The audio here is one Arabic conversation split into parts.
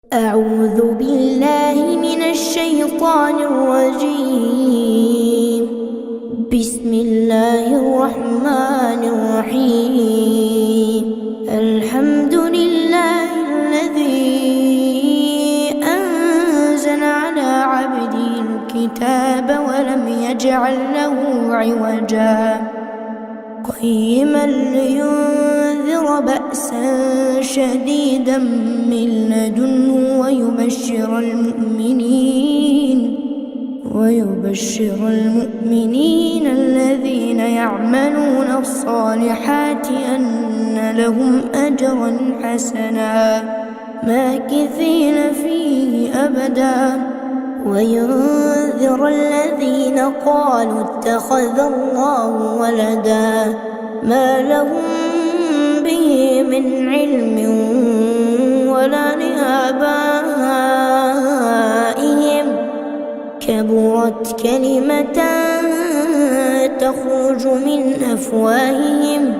أعوذ بالله من الشيطان الرجيم. بسم الله الرحمن الرحيم. الحمد لله الذي أنزل على عبده الكتاب ولم يجعل له عوجا قيما لينذر بأسا شديدا من لدنه ويبشر المؤمنين الذين يعملون الصالحات أن لهم أجرا حسنا ماكثين فيه أبدا وينذر الذين قالوا اتخذ الله ولدا ما لهم به من علم ولا لآبائهم كبرت كلمة تخرج من أفواههم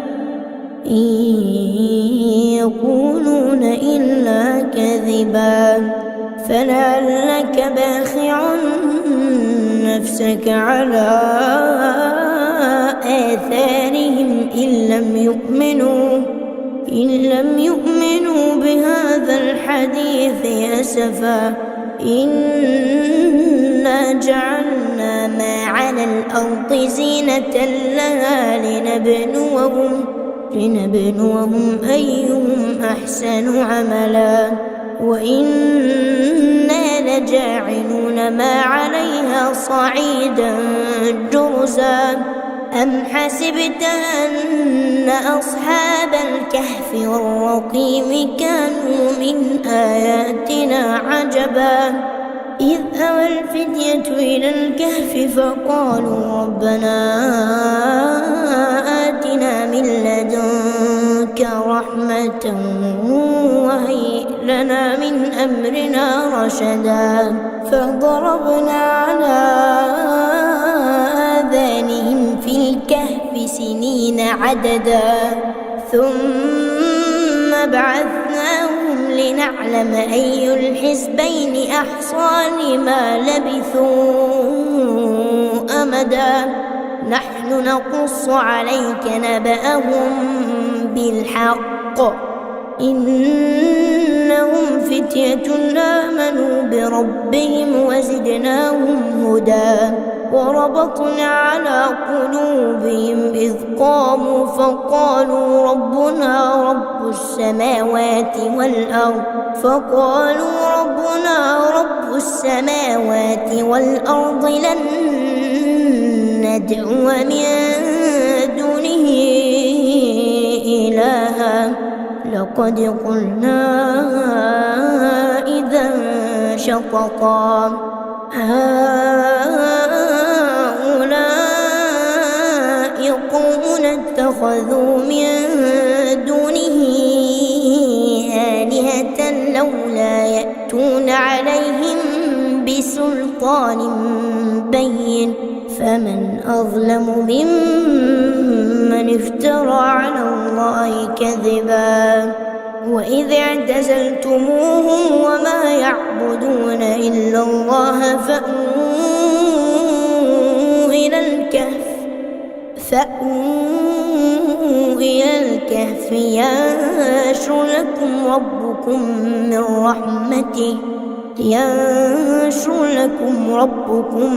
إن يقولون إلا كذبا فلعلك باخع نفسك على آثارهم إن لم يؤمنوا بهذا الحديث أسفا إنا جعلنا ما على الأرض زينة لها لنبلوهم أيهم أحسن عملا وإنا لجاعلون ما عليها صعيدا جرزا أم حسبت أن أصحاب الكهف والرقيم كانوا من آياتنا عجبا إذ أوى الفتية إلى الكهف فقالوا ربنا آتنا من لدنك رحمة وهيئ لنا من أمرنا رشدا فضربنا على آذانهم في الكهف سنين عددا ثم بعثناهم لنعلم أي الحزبين أحصى لما لبثوا أمدا نحن نقص عليك نبأهم بالحق إنهم فتية آمنوا بربهم وزدناهم هدى وربطنا على قلوبهم إذ قاموا فقالوا ربنا رب السماوات والأرض لن ندعو من دونه إلها لقد قلنا إذا شططا هؤلاء قوم اتخذوا من دونه آلهة لولا يأتون عليهم بسلطان بين فمن أظلم ممن افترى على الله كذبا وإذ اعتزلتموهم وما يعبدون إلا الله فأووا إلى الكهف ينشر لكم ربكم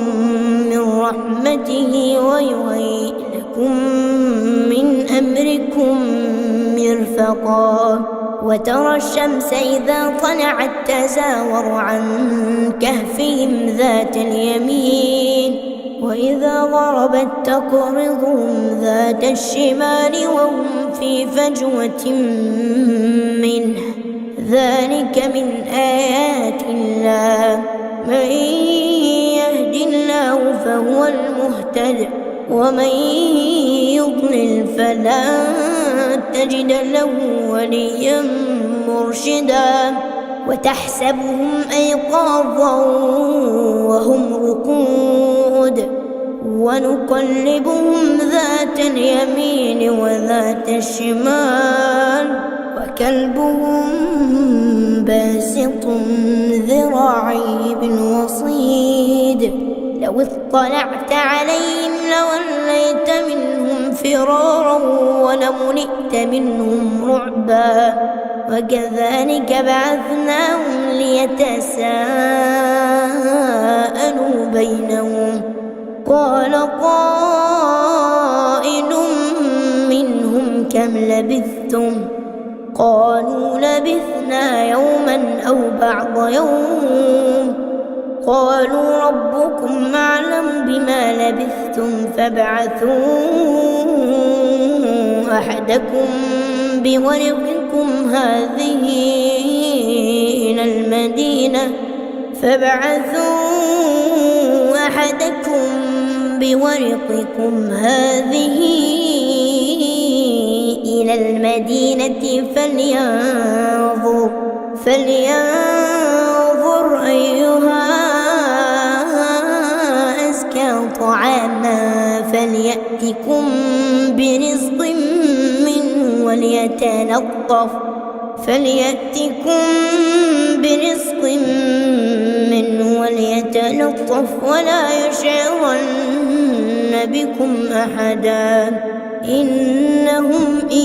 من رحمته ويهيئ لكم من أمركم مرفقا وترى الشمس إذا طلعت تزاور عن كهفهم ذات اليمين وإذا غربت تقرضهم ذات الشمال وهم في فجوة منه ذلك من آيات الله من يهد الله فهو المهتد ومن يضلل فلا تجد له وليا مرشدا وتحسبهم أيقاظا وهم رقود ونقلبهم ذات اليمين وذات الشمال وكلبهم باسط باسط ذراعيه بالوصيد لو اطلعت عليهم لوليت منهم فرارا ولملئت منهم رعبا وكذلك بعثناهم ليتساءلوا بينهم قال قائل منهم كم لبثتم قالوا لبثنا يوما أو بعض يوم قالوا ربكم أعلم بما لبثتم فابعثوا أحدكم بورقكم هذه إلى المدينة فلينظر أيها أزكى طعاما فليأتكم برزق منه وليتلطف ولا يشعرن بكم أحدا إنهم إن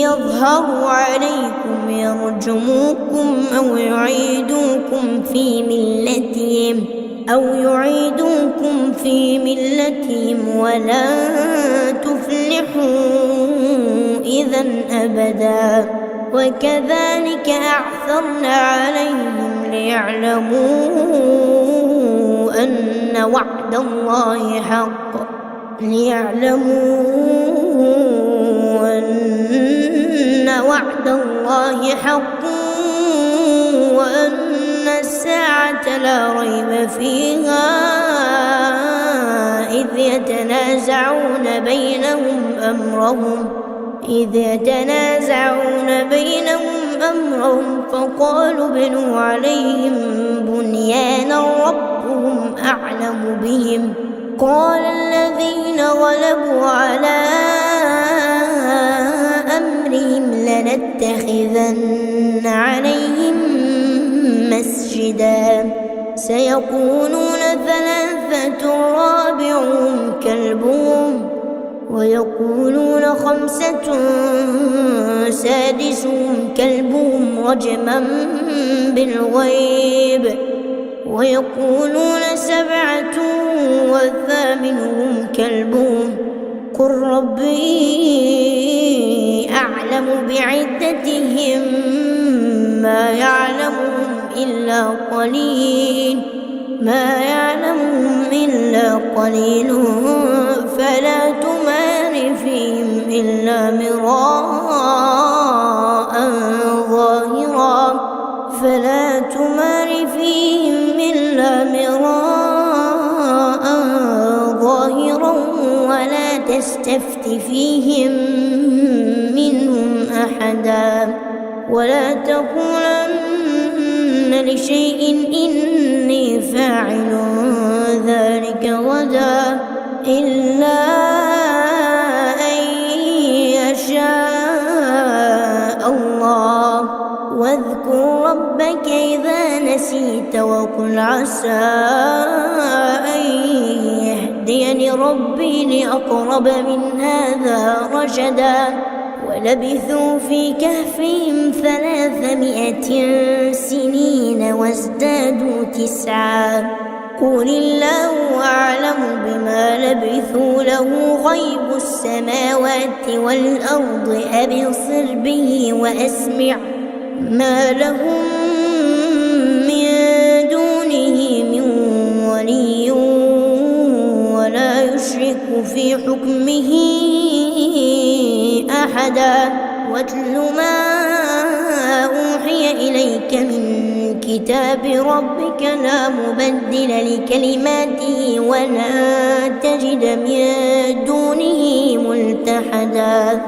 يظهروا عليكم يرجموكم أو يعيدوكم في ملتهم ولن تفلحوا إذا أبدا وكذلك أعثرنا عليهم ليعلموا أن وعد الله حق وأن الساعة لا ريب فيها إذ يتنازعون بينهم أمرهم فقالوا ابنوا عليهم بنيانا ربهم أعلم بهم قال الذين غلبوا على أمرهم لنتخذن عليهم مسجدا سيقولون ثلاثة رابعهم كلبهم ويقولون خمسة سادسهم كلبهم رجما بالغيب ويقولون سبعة وثامنهم كلبهم قل ربي أعلم بعدتهم ما يعلمهم إلا قليل فلا تمار فيهم إلا مراء ظاهرا ولا تستفت فيهم منهم أحدا ولا تقولن لشيء إني فاعل ذلك غدا إلا أن يشاء الله واذكر ربك إذا نسيت وقل عسى أن يهديني ربي لأقرب من هذا رشدا ولبثوا في كهفهم 300 سنين وازدادوا 9 قل الله أعلم بما لبثوا له غيب السماوات والأرض أبصر به وأسمع ما لهم من دونه من ولي ولا يشرك في حكمه أحدا واتل ما أوحي إليك من كتاب ربك لا مبدل لكلماته ولا تجد من دونه ملتحدا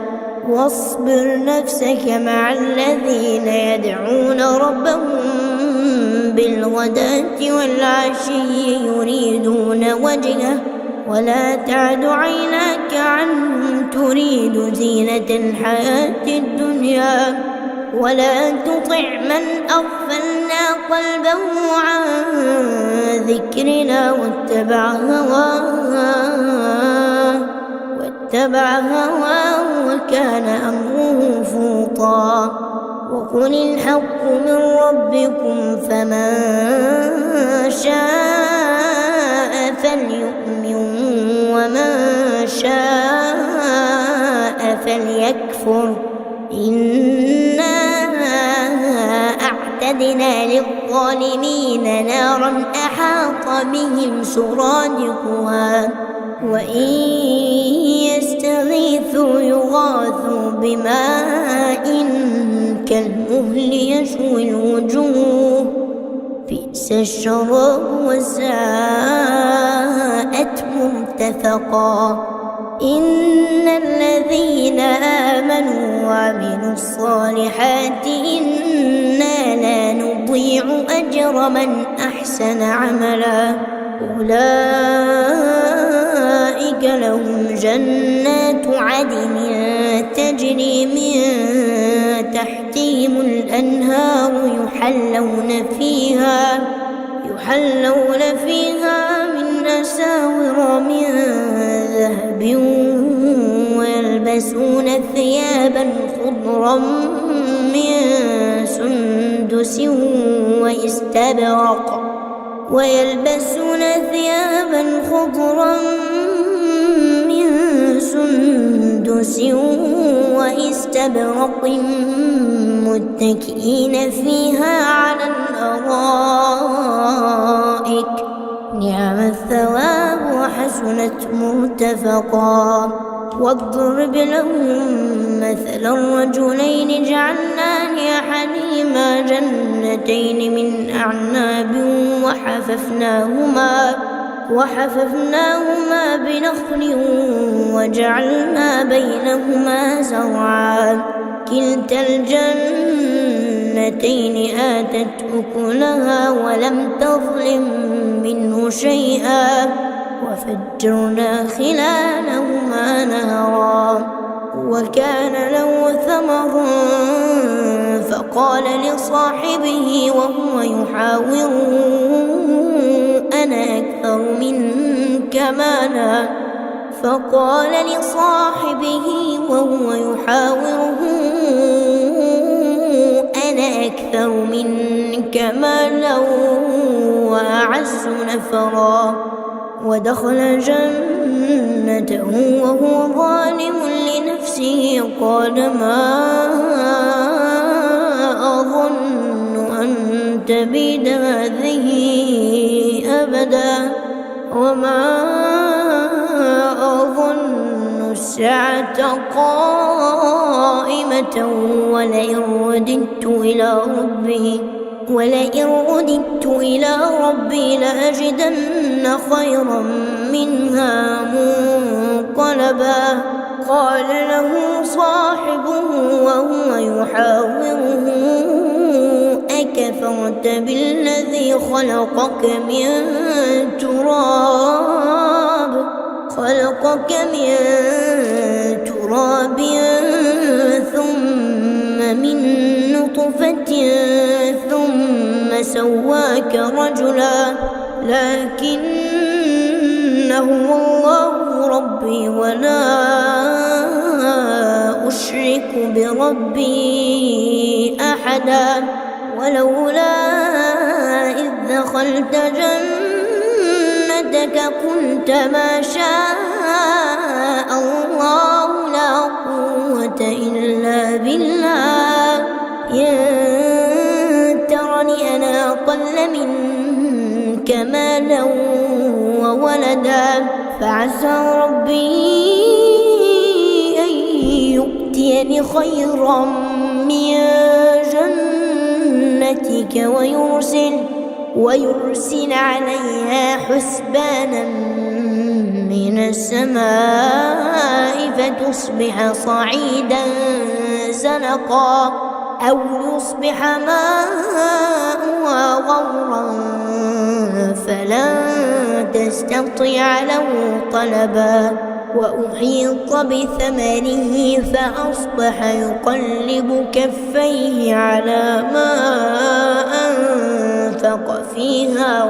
واصبر نفسك مع الذين يدعون ربهم بالغداة والعشي يريدون وجهه ولا تعد عيناك عنهم تريد زينة الحياة الدنيا ولا تطع من أغفلنا قلبه عن ذكرنا واتبع هواه وكان أمره فرطا. وقل الحق من ربكم فمن شاء فليؤمن ومن شاء فليكفر. إنا أعتدنا للظالمين نارا أحاط بهم سرادقها وإن يستغيثوا يغاثوا بماء كالمهل يشوي الوجوه بئس الشراب وساءت مرتفقا. إن الذين آمنوا وعملوا الصالحات إنا لا نضيع أجر من أحسن عملا. أولئك لهم جنات عدن تجري من تحتهم الأنهار يحلون فيها من أساور من ذهب ويلبسون ثيابا خضرا من سندس واستبرق متكئين فيها على الأرائك نعم الثواب وحسنت مرتفقا. واضرب لهم مثلا الرجلين جعلنا لأحدهما جنتين من أعناب وحففناهما بنخل وجعلنا بينهما زرعا. كلتا الجنتين آتت أكلها ولم تظلم منه شيئا وفجرنا خلالهما نهرا. وكان له ثمر فقال لصاحبه وهو يحاوره أنا أكثر منك مالا وأعز نفرا. ودخل جنته وهو ظالم لنفسه قال ما أظن أن تبيد هذه أبدا وما أظن الساعة قائمة ولئن رددت إلى ربي لأجدن خيرا منها منقلبا. قال له صاحبه وهو يحاوره أكفرت بالذي خلقك من تراب ثم من نطفة ثم سواك رجلا لكن هو الله ربي ولا أشرك بربي أحدا. ولولا إذ دخلت جنتك قلت ما شاء الله لا قوة إلا بالله إن ترني أنا أقل منك مالا وولدا فعسى ربي أن يؤتيني خيرا من جنتك ويرسل عليها حسبانا من السماء فتصبح صعيدا زلقا أو يصبح ماؤها غورا فلن تستطيع له طلبا. وأحيط بثمره فأصبح يقلب كفيه على ما أنفق وأنفق فيها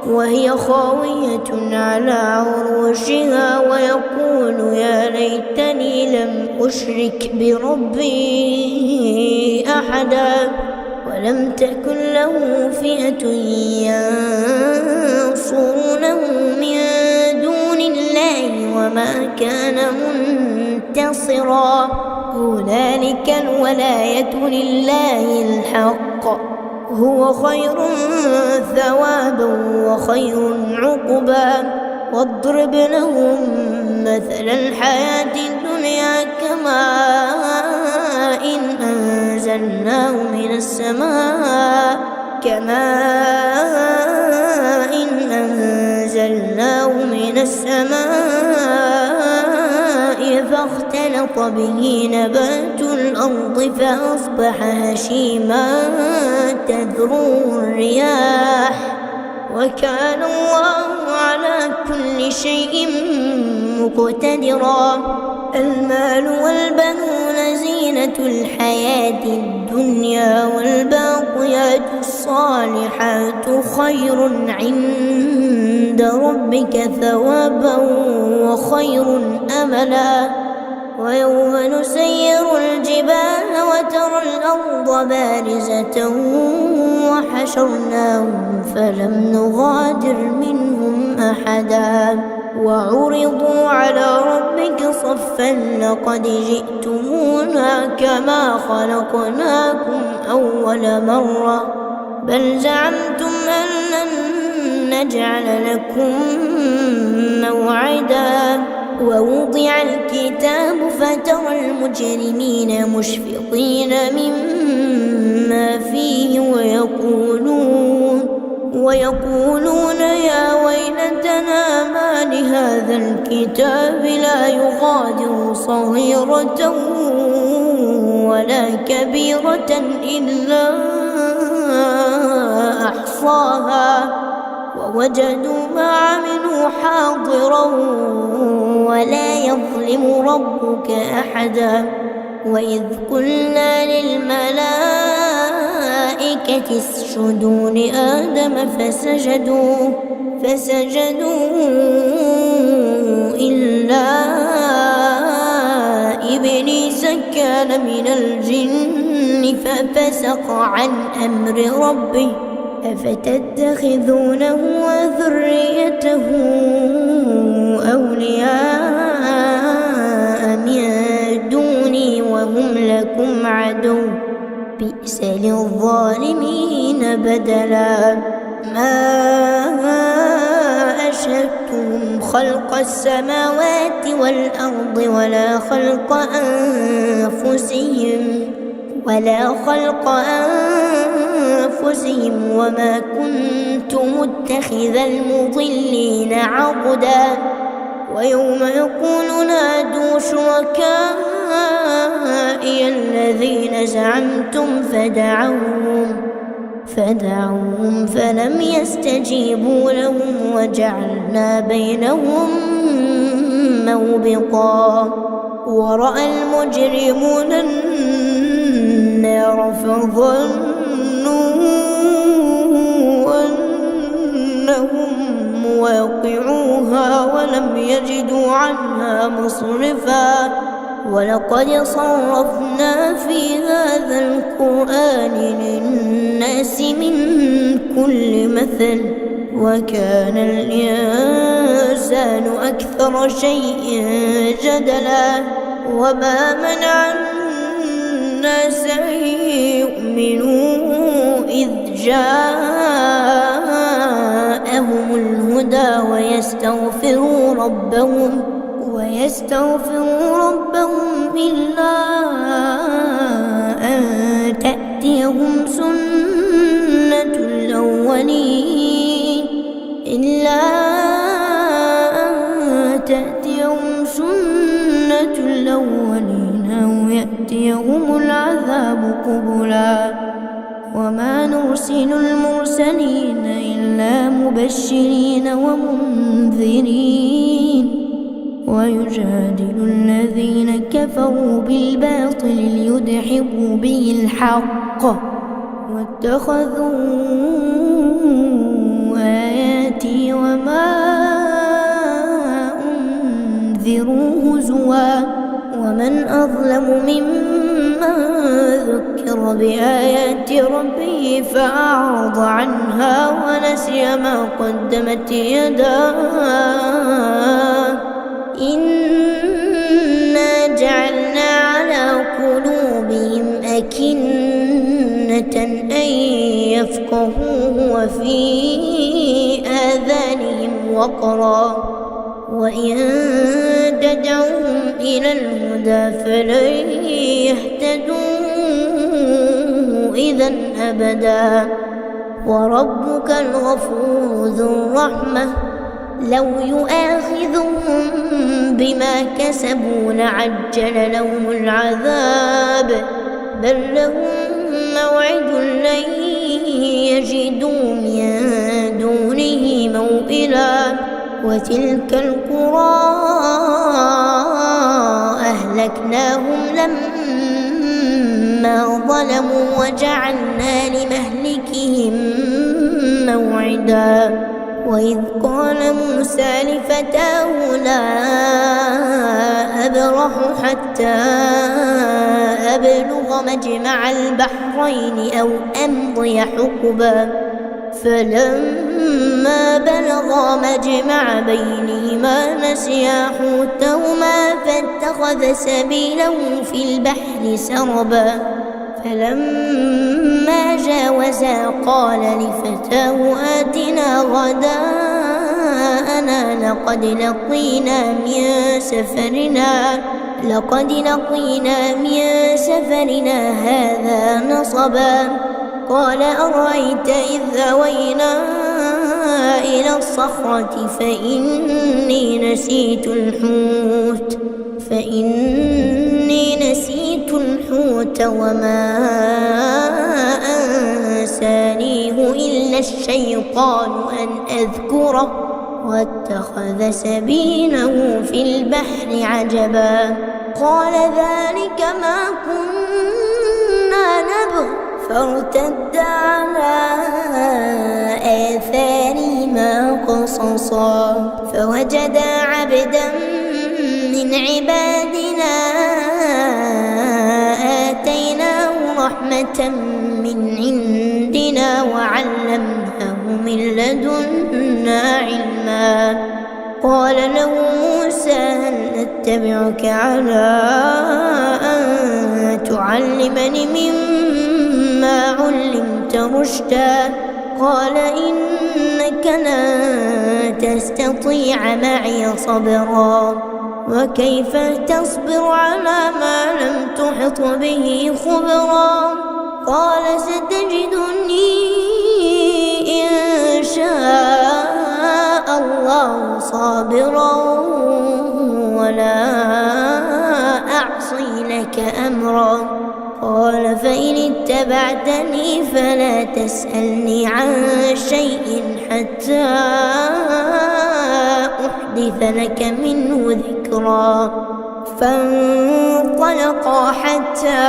وهي خاوية على عروشها ويقول يا ليتني لم أشرك بربي أحدا ولم تكن له فئة ينصرونه من دون الله وما كان منتصرا هنالك الولاية لله الحق هو خير ثوابا وخير عقبا واضرب لهم مثل الحياة الدنيا كماء أنزلناه من السماء فاختلط به نبات الأرض فأصبح هشيما تذروه الرياح وكان الله على كل شيء مقتدرا المال والبنون زينة الحياة الدنيا والباقيات الصالحات خير عند ربك ثوابا وخير أملا ويوم نسير الجبال وترى الأرض بارزة وحشرناهم فلم نغادر منهم أحدا وعرضوا على ربك صفا لقد جئتمونا كما خلقناكم أول مرة بل زعمتم أن لن نجعل لكم موعدا ووضع الكتاب فترى المجرمين مشفقين مما فيه ويقولون يا ويلتنا ما لهذا الكتاب لا يغادر صغيرة ولا كبيرة إلا أحصاها ووجدوا ما عملوا حاضرا ولا يظلم ربك أحدا وإذ قلنا للملائكة اسجدوا لآدم فسجدوا إلا إبليس كان من الجن ففسق عن أمر ربه أفتتخذونه وذريته أولياء من دوني وهم لكم عدو بئس للظالمين بدلا ما أشهدتهم خلق السماوات والأرض ولا خلق أنفسهم وما كنت متخذ المضلين عضدا ويوم يقول نادوا شركائي الذين زعمتم فدعوهم فلم يستجيبوا لهم وجعلنا بينهم موبقا ورأى المجرمون النار فظنوا أنهم مواقعوها ولم يجدوا عنها مصرفا ولقد صرفنا في هذا القرآن للناس من كل مثل وكان الإنسان أكثر شيء جدلا وما منع الناس أن يؤمنوا إذ جاءهم الهدى ويستغفروا ربهم إلا أن تأتيهم سنة الأولين أو يأتيهم العذاب قبلا وما نرسل المرسلين إلا مبشرين ومنذرين ويجادل الذين كفروا بالباطل ليدحضوا به الحق واتخذوا آياتي وما أنذروا هزوا ومن أظلم ممن ذكر بآيات ربه فأعرض عنها ونسي ما قدمت يداه إنا جعلنا على قلوبهم أكنة أن يفقهوه وفي آذانهم وقرا وإن تدعوهم إلى الهدى فلن يهتدوا إذا أبدا وربك الغفور ذو الرحمة لو يؤاخذهم بما كسبوا لعجل لهم العذاب بل لهم موعد لن يجدوا من دونه موئلا وتلك القرى أهلكناهم لما ظلموا وجعلنا لمهلكهم موعدا وإذ قال موسى لفتاه لا أبرح حتى أبلغ مجمع البحرين أو أمضي حقبا فلما بلغا مجمع بينهما نسيا حوتهما فاتخذ سبيله في البحر سربا فلما جاوزا قال لفتاه آتنا غداءنا لقد لقينا من سفرنا هذا نصبا قال أرأيت إذ أوينا إلى الصخرة فإني نسيت الحوت وما أنسانيه إلا الشيطان أن أذكره واتخذ سبيله في البحر عجبا قال ذلك ما كنا نبغ فارتدا على آثارهما قصصا فوجدا عبدا من عبادنا آتيناه رحمة من عندنا وعلمناه من لدنا علما قال له موسى هل أتبعك على أن تعلمني مما علمت رشدا قال إنك لن تستطيع معي صبرا وكيف تصبر على ما لم تحط به خبرا قال ستجدني إن شاء الله صابرا ولا أعصي لك أمرا قال فإن اتبعتني فلا تسألني عن شيء حتى أحدث لك منه ذكرا فانطلقا حتى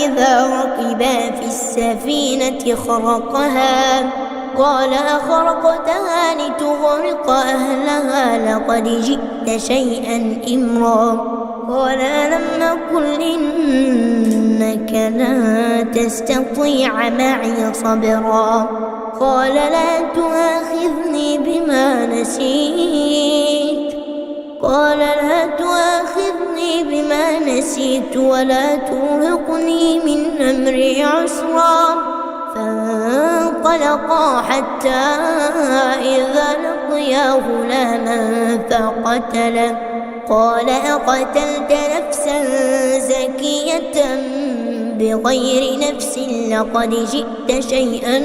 إذا ركبا في السفينة خرقها قال أخرقتها لتغرق أهلها لقد جئت شيئا إمرا قال ألم أقل إنك لن تستطيع معي صبرا قال لا تؤاخذني بما نسيت ولا ترهقني من أمري عسرا فانطلقا حتى إذا لقيا غلاما فقتله قال أقتلت نفسا زكية بغير نفس لقد جئت شيئا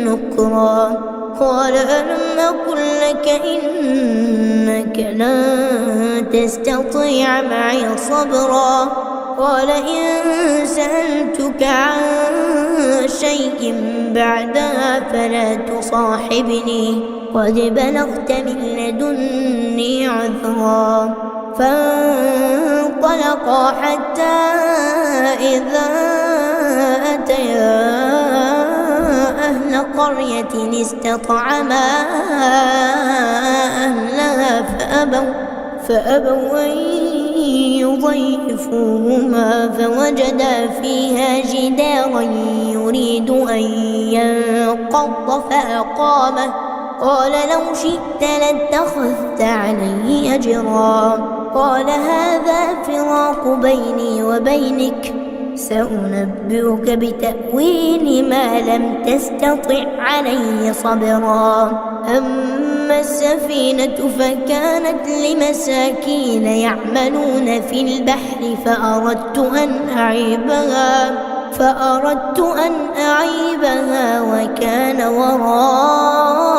نكرا قال ألم أقل لك إنك لن تستطيع معي صبرا قال إن سألتك عن شيء بعدها فلا تصاحبني قد بلغت من لدني عذرا فانطلقا حتى إذا أتيا أهل قرية استطعما أهلها فأبوا أن يضيفوهما فوجدا فيها جدارا يريد أن ينقض فأقامه قال لو شئت لاتخذت عليه أجرا قال هذا فراق بيني وبينك سأنبئك بتأويل ما لم تستطع عليه صبرا أما السفينة فكانت لمساكين يعملون في البحر فأردت أن أعيبها وكان وراءهم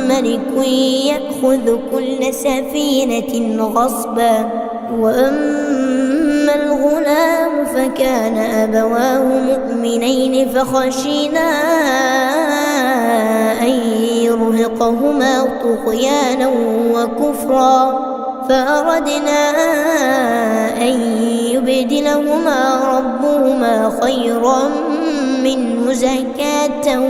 ملك يأخذ كل سفينة غصبا وأما الغلام فكان أبواه مؤمنين فخشينا أن يرهقهما طغيانا وكفرا فأردنا أن يبدلهما ربهما خيرا منه زكاة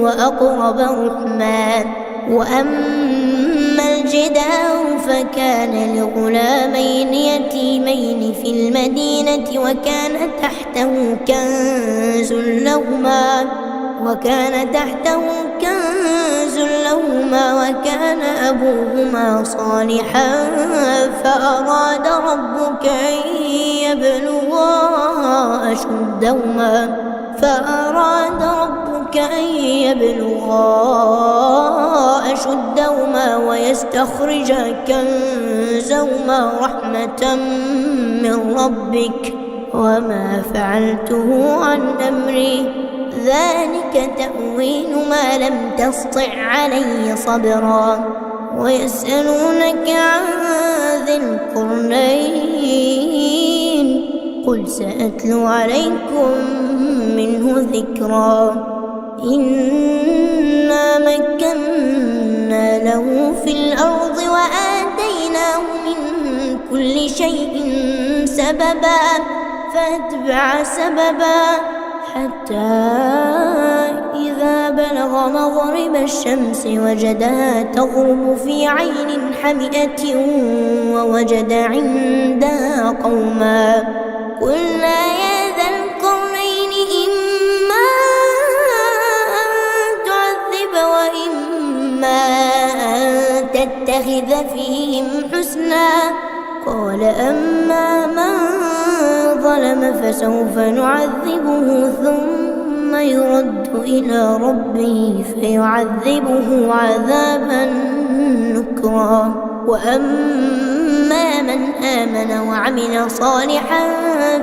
وأقرب رحما وأما الجدار فكان لغلامين يتيمين في المدينة وكان تحته كنز لهما وكان أبوهما صالحا فأراد ربك أن يبلغا أشدهما ويستخرجا كنزهما رحمة من ربك وما فعلته عن أمري ذلك تأويل ما لم تسطع عليه صبرا ويسألونك عن ذي القرنين قل سأتلو عليكم منه ذكرا إنا مكنا له في الأرض وآتيناه من كل شيء سببا فأتبع سببا حتى إذا بلغ مغرب الشمس وجدها تغرب في عين حمئة ووجد عندها قوما قلنا يا ذا القرنين إما أن تعذب وإما أن تتخذ فيهم حسنا قال أما من ظلم فسوف نعذبه ثم يرد إلى ربه فيعذبه عذابا نكرا وأما من آمن وعمل صالحا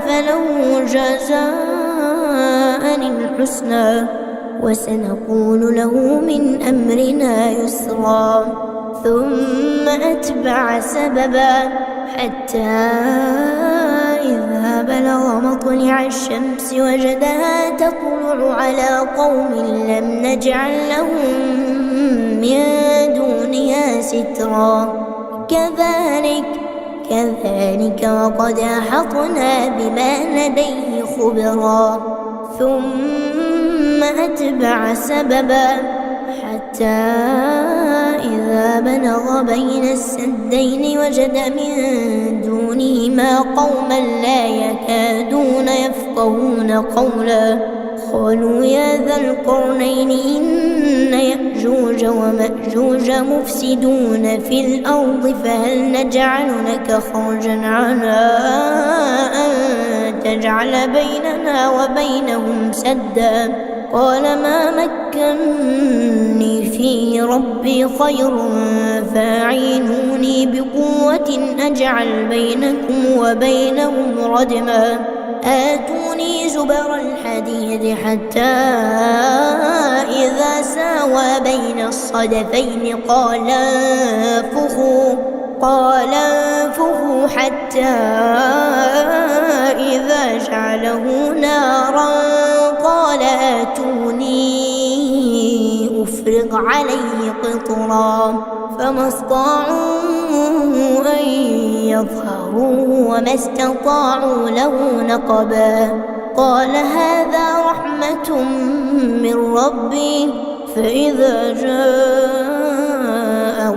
فله جزاء الحسنى وسنقول له من أمرنا يسرا ثم أتبع سببا حتى إذا بلغ مطلع الشمس وجدها تطلع على قوم لم نجعل لهم من دونها سترا كذلك وقد أحطنا بما لديه خبرا ثم أتبع سببا حتى إذا بلغ بين السدين وجد من دونهما قوما لا يكادون يفقهون قولا قالوا يا ذا القرنين إن يأجوج ومأجوج مفسدون في الأرض فهل نجعل لك خرجا على أن تجعل بيننا وبينهم سدا قال ما مكني فيه ربي خير فاعينوني بقوة أجعل بينكم وبينهم ردما آتوني زبر الحديد حتى إذا ساوى بين الصدفين قال انفخوا حتى إذا جعله نارا قال آتوني أفرغ عليه قطرا فما استطاعوا أن يظهروه وما استطاعوا له نقبا. قال هذا رحمة من ربي فإذا جاء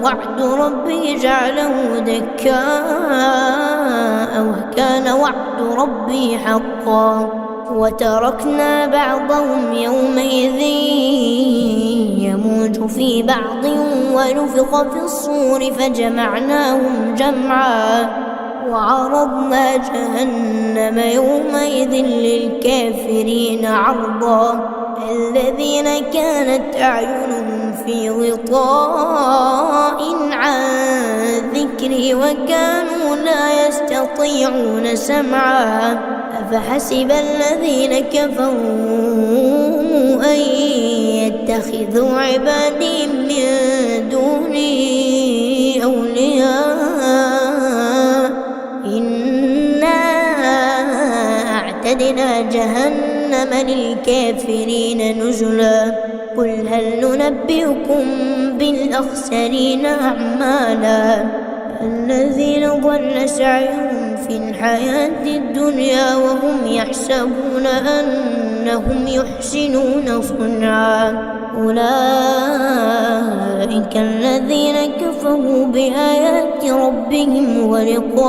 وعد ربي جعله دكاء وكان وعد ربي حقا. وتركنا بعضهم يومئذ يموج في بعض ونفخ في الصور فجمعناهم جمعا وعرضنا جهنم يومئذ للكافرين عرضا. الذين كانت أعينهم في غطاء عن ذكري وكانوا لا يستطيعون سمعا. أفحسب الذين كفروا أن يتخذوا عبادي من دوني أولياء إنا أعتدنا جهنم للكافرين نزلا. قل هل ننبئكم بالأخسرين أعمالا الذين ضل سعيهم في الحياة الدنيا وهم يحسبون أنهم يحسنون صنعا. أولئك الذين كفروا بآيات ربهم ولقائه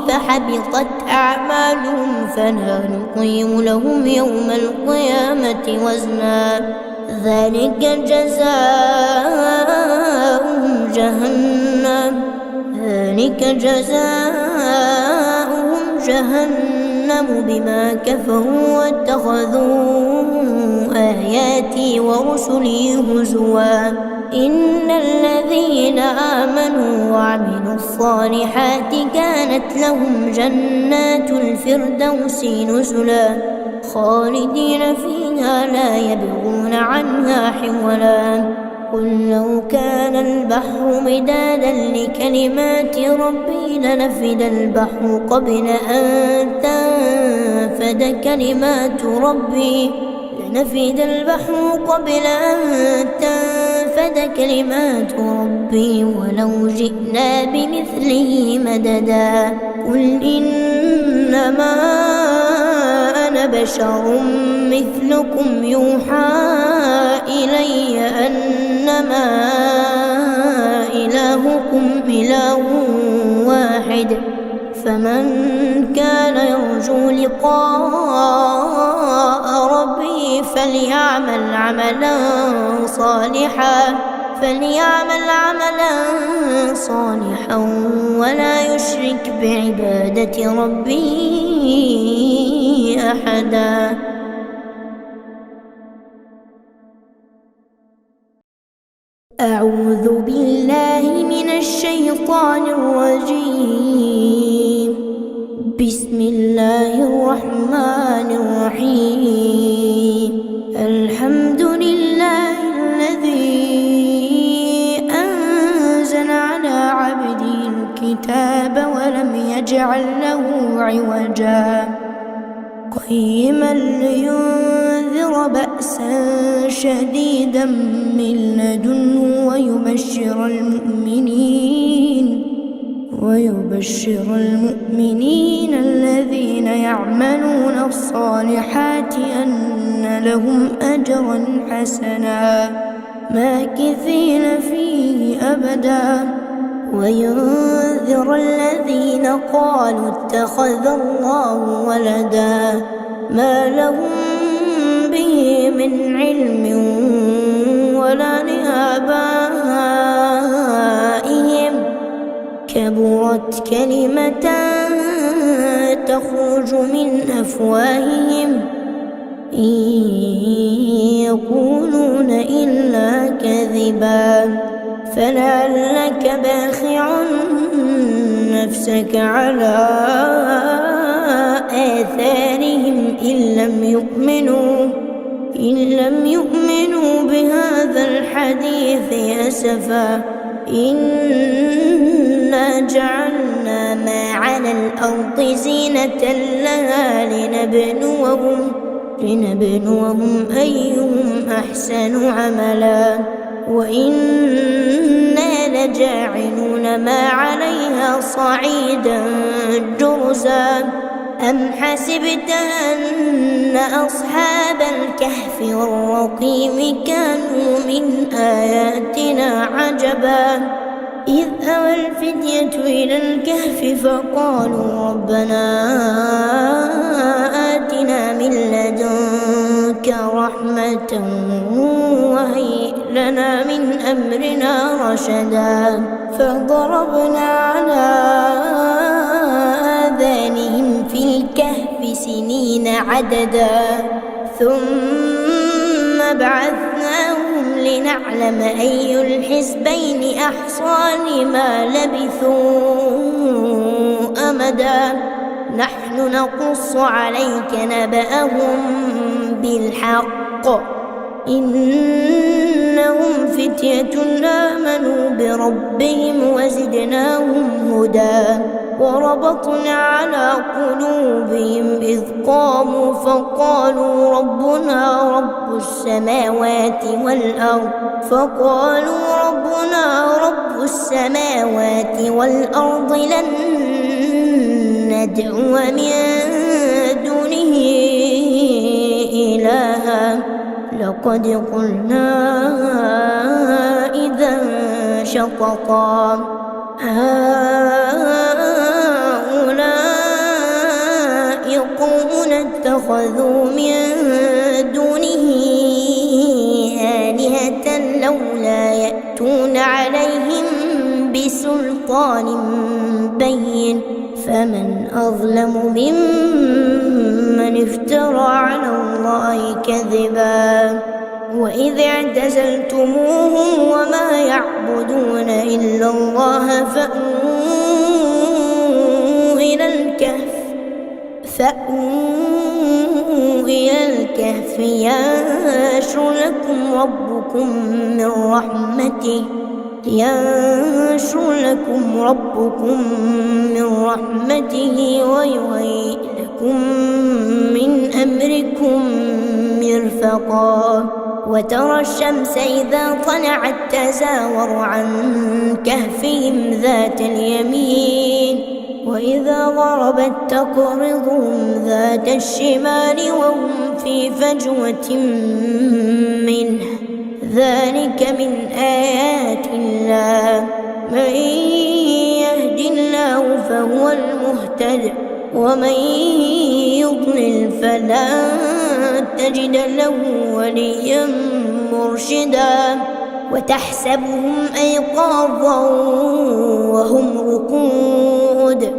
فحبطت أعمالهم فلا نقيم لهم يوم القيامة وزنا. ذلك جزاؤهم جهنم بما كفروا واتخذوا آياتي ورسلي هزوا. إن الذين آمنوا وعملوا الصالحات كانت لهم جنات الفردوس نزلا خالدين فيها لا يبغون عنها حولا. قل لو كان البحر مدادا لكلمات ربي لنفد البحر قبل أن تنفد كلمات ربي ولو جئنا بمثله مددا. قل إنما أنا بشر مثلكم يوحى إلي أنما إلهكم إله واحد فمن كان يرجو لقاء ربه فليعمل عملا صالحا ولا يشرك بعبادة ربه أحدا. أعوذ بالله من الشيطان الرجيم. بسم الله الرحمن الرحيم. الحمد لله الذي أنزل على عبده الكتاب ولم يجعل له عوجا قيما لينذر بأسا شديدا من لدنه ويبشر المؤمنين الذين يعملون الصالحات أن لهم أجرا حسنا ماكثين فيه أبدا وينذر الذين قالوا اتخذ الله ولدا ما لهم به من علم ولا لآبائهم كبرت كلمة تخرج من أفواههم إن يقولون إلا كذبا فلعلك باخع نفسك على آثارهم إن لم يؤمنوا بهذا الحديث أسفا إنا جعلنا ما على الأرض زينة لها لنبلوهم أيهم أحسن عملا وإنا لجاعلون ما عليها صعيدا جرزا أم حسبت أن أصحاب الكهف والرقيم كانوا من آياتنا عجبا إذ أوى الفتية إلى الكهف فقالوا ربنا آتنا من لدنك رحمة وهيئ لنا من أمرنا رشدا فضربنا على آذانهم في الكهف سنين عددا ثم بعثناهم لنعلم أي الحزبين أحصى لما لبثوا أمدا نحن نقص عليك نبأهم بالحق إنهم فتية آمنوا بربهم وزدناهم هدى وربطنا على قلوبهم إذ قاموا فقالوا ربنا رب السماوات والأرض لن ندعو من دونه إلها لقد قلنا إذا شططا هؤلاء قوم اتخذوا من دونه آلهة لولا يأتون عليهم بسلطان بين فمن أظلم ممن افترى على الله كذبا وإذ اعتزلتموهم وما يعبدون إلا الله فأووا إلى الكهف ينشر لكم ربكم من رحمته ويهيئ لكم من أمركم مرفقا وترى الشمس إذا طلعت تزاور عن كهفهم ذات اليمين وإذا غربت تقرضهم ذات الشمال وهم في فجوة منه ذلك من آيات الله من يهد الله فهو المهتد ومن يضلل فلا تجد له وليا مرشدا وتحسبهم أيقاظا وهم رقود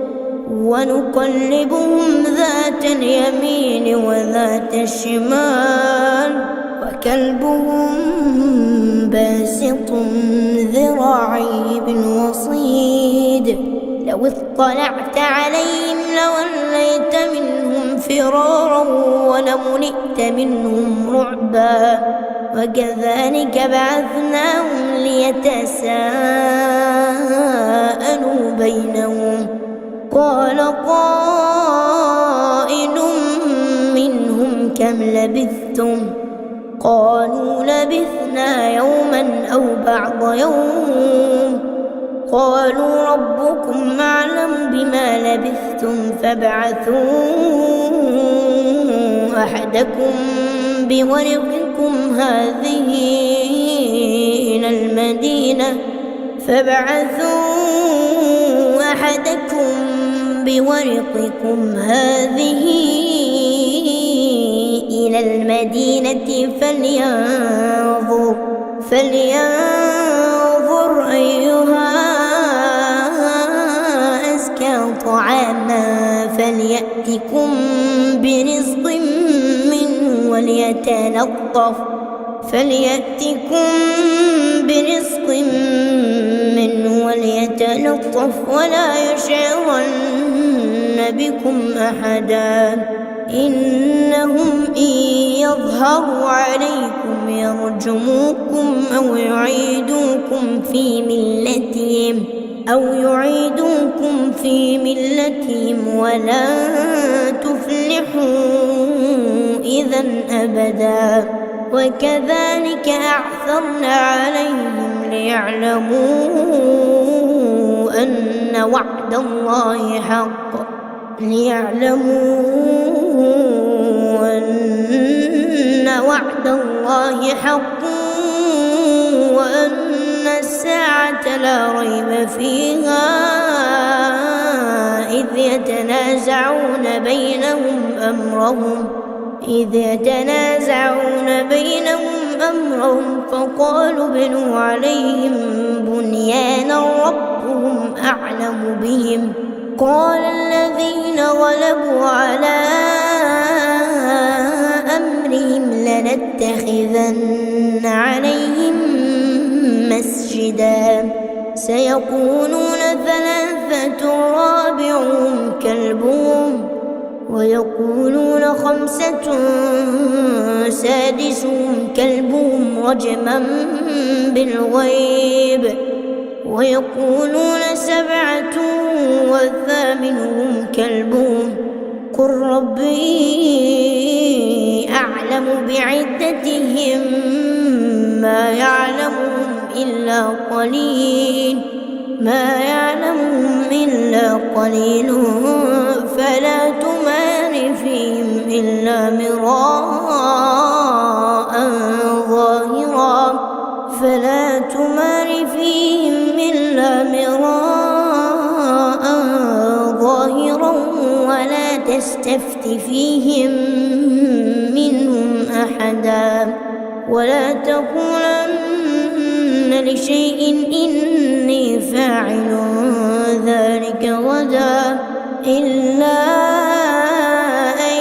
ونقلبهم ذات اليمين وذات الشمال وكلبهم باسط ذراعيه بالوصيد لو اطلعت عليهم لوليت منهم فرارا ولملئت منهم رعبا وكذلك بعثناهم ليتساءلوا بينهم قال قائل منهم كم لبثتم قالوا لبثنا يوما أو بعض يوم قالوا ربكم أعلم بما لبثتم فابعثوا أحدكم بورقكم هذه إلى المدينة فلينظر أيها أزكى طعاما فليأتكم برزق منه وليتلطف ولا يشعرن بكم أحدا إنهم إن يظهروا عليكم يرجموكم أو يعيدوكم في ملتهم ولن تفلحوا إذا أبدا وكذلك أعثرنا عليهم ليعلموا أن وعد الله حق وأن الساعة لا ريب فيها إذ يتنازعون بينهم أمرهم فقالوا ابنوا عليهم بنيانا ربهم أعلم بهم قال الذين غلبوا على أمرهم لنتخذن عليهم مسجدا سيقولون ثلاثة رابعهم كلبهم ويقولون خمسة سادسهم كلبهم رجما بالغيب ويقولون سبعة وثامنهم كلبهم قل ربي أعلم بعدتهم ما يعلمهم إلا قليل فلا تمار فيهم إلا مراء ظاهرا ولا تستفت فيهم منهم أحدا ولا تقولن لشيء إني فاعل ذلك غدا إلا أن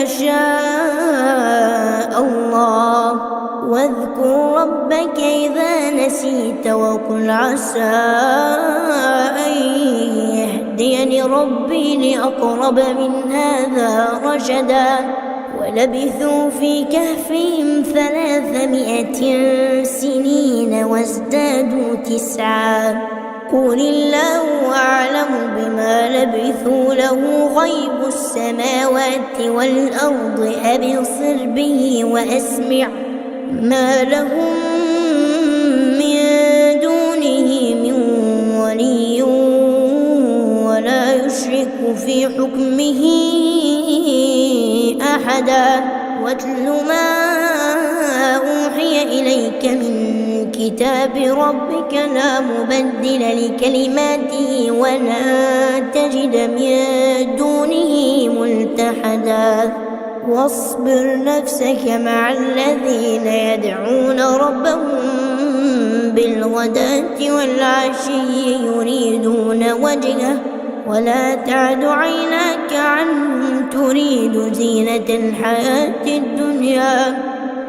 يشاء الله واذكر ربك إذا نسيت وقل عسى أن يهديني ربي لأقرب من هذا رشدا ولبثوا في كهفهم 300 سنين وازدادوا 9 قل الله أعلم بما لبثوا له غيب السماوات والأرض أبصر به وأسمع ما لهم من دونه من ولي ولا يشرك في حكمه أحدا واتل ما أوحي إليك من كتاب ربك لا مبدل لكلماته ولا تجد من دونه ملتحدا واصبر نفسك مع الذين يدعون ربهم بالغداة والعشي يريدون وجهه ولا تعد عيناك عنهم تريد زينة الحياة الدنيا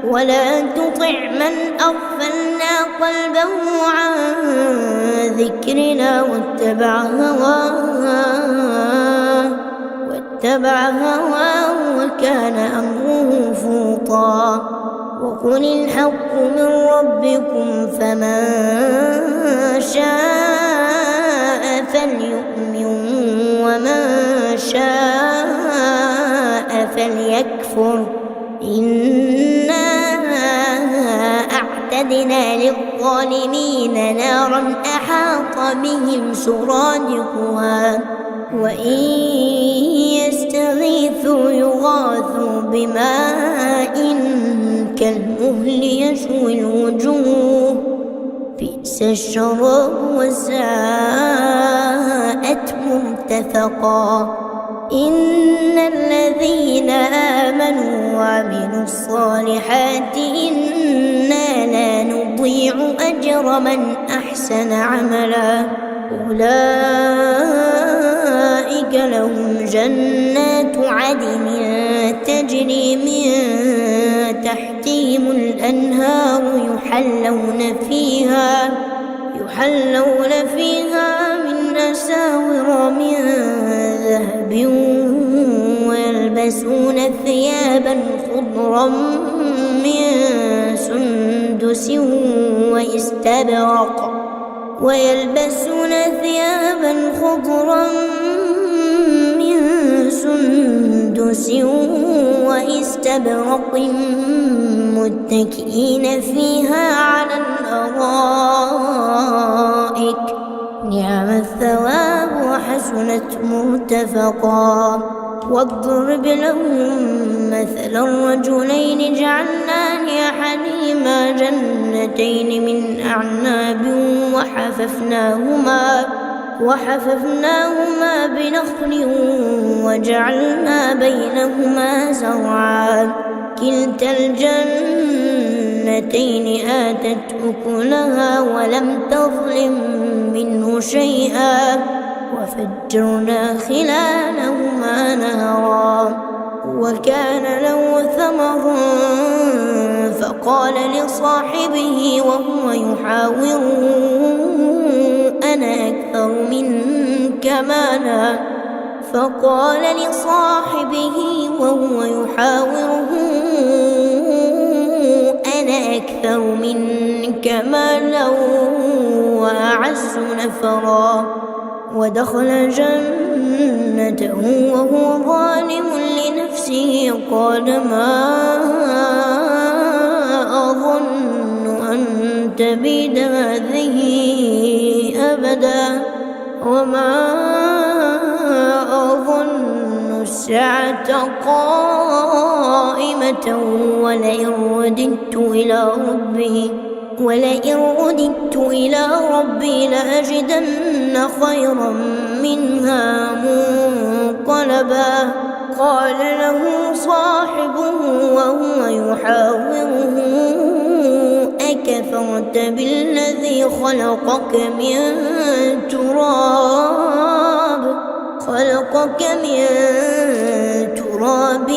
ولا تطع من أغفلنا قلبه عن ذكرنا واتبع هواه وكان أمره فرطا وقل الحق من ربكم فمن شاء فليؤمن ومن شاء فليكفر إنا أعتدنا للظالمين نارا أحاط بهم سرادقها وإن يستغيثوا يغاثوا بماء كالمهل يشوي الوجوه بئس الشراب وساءت مرتفقا إن الذين آمنوا وعملوا الصالحات إنا لا نضيع أجر من أحسن عملا أولئك لهم جنات عدن تجري من تحتهم الأنهار يحلون فيها من أساور من ذهب ويلبسون ثيابا خضرا من سندس واستبرق سندس وإستبرق متكئين فيها على الأرائك نعم الثواب وحسنت مرتفقا. واضرب لهم مثلا رجلين جعلنا لأحدهما جنتين من أعناب وحففناهما بنخل وجعلنا بينهما زرعا كلتا الجنتين آتت أكلها ولم تظلم منه شيئا وفجرنا خلالهما نهرا. وكان له ثمر فقال لصاحبه وهو يحاوره أنا أكثر منك مالا وأعز نفرا. ودخل جنته وهو ظالم لنفسه قال ما أظن أن تبيد هذه أبدا وما أظن الساعة قائمة ولئن رددت إلى ربي لأجدن خيرا منها منقلبا. قال له صاحبه وهو يحاوره أكفرت بالذي خلقك من تراب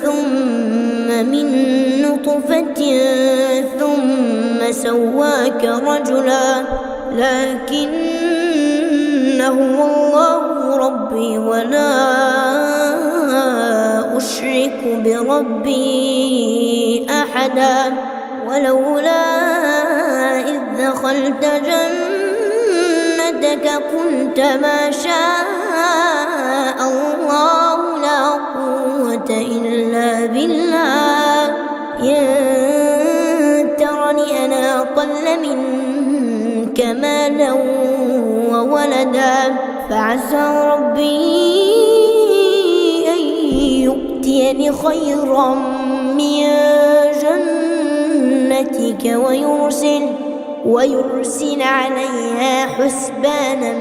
ثم من نطفة ثم سواك رجلا لكن هو الله ربي ولا أشرك بربي أحدا. ولولا إذ دخلت جنتك قلت ما شاء الله لا قوة إلا بالله إن ترني أنا أقل منك مالا وولدا فعسى ربي أن يؤتيني خيرا من جنتك ويرسل عليها حسبانا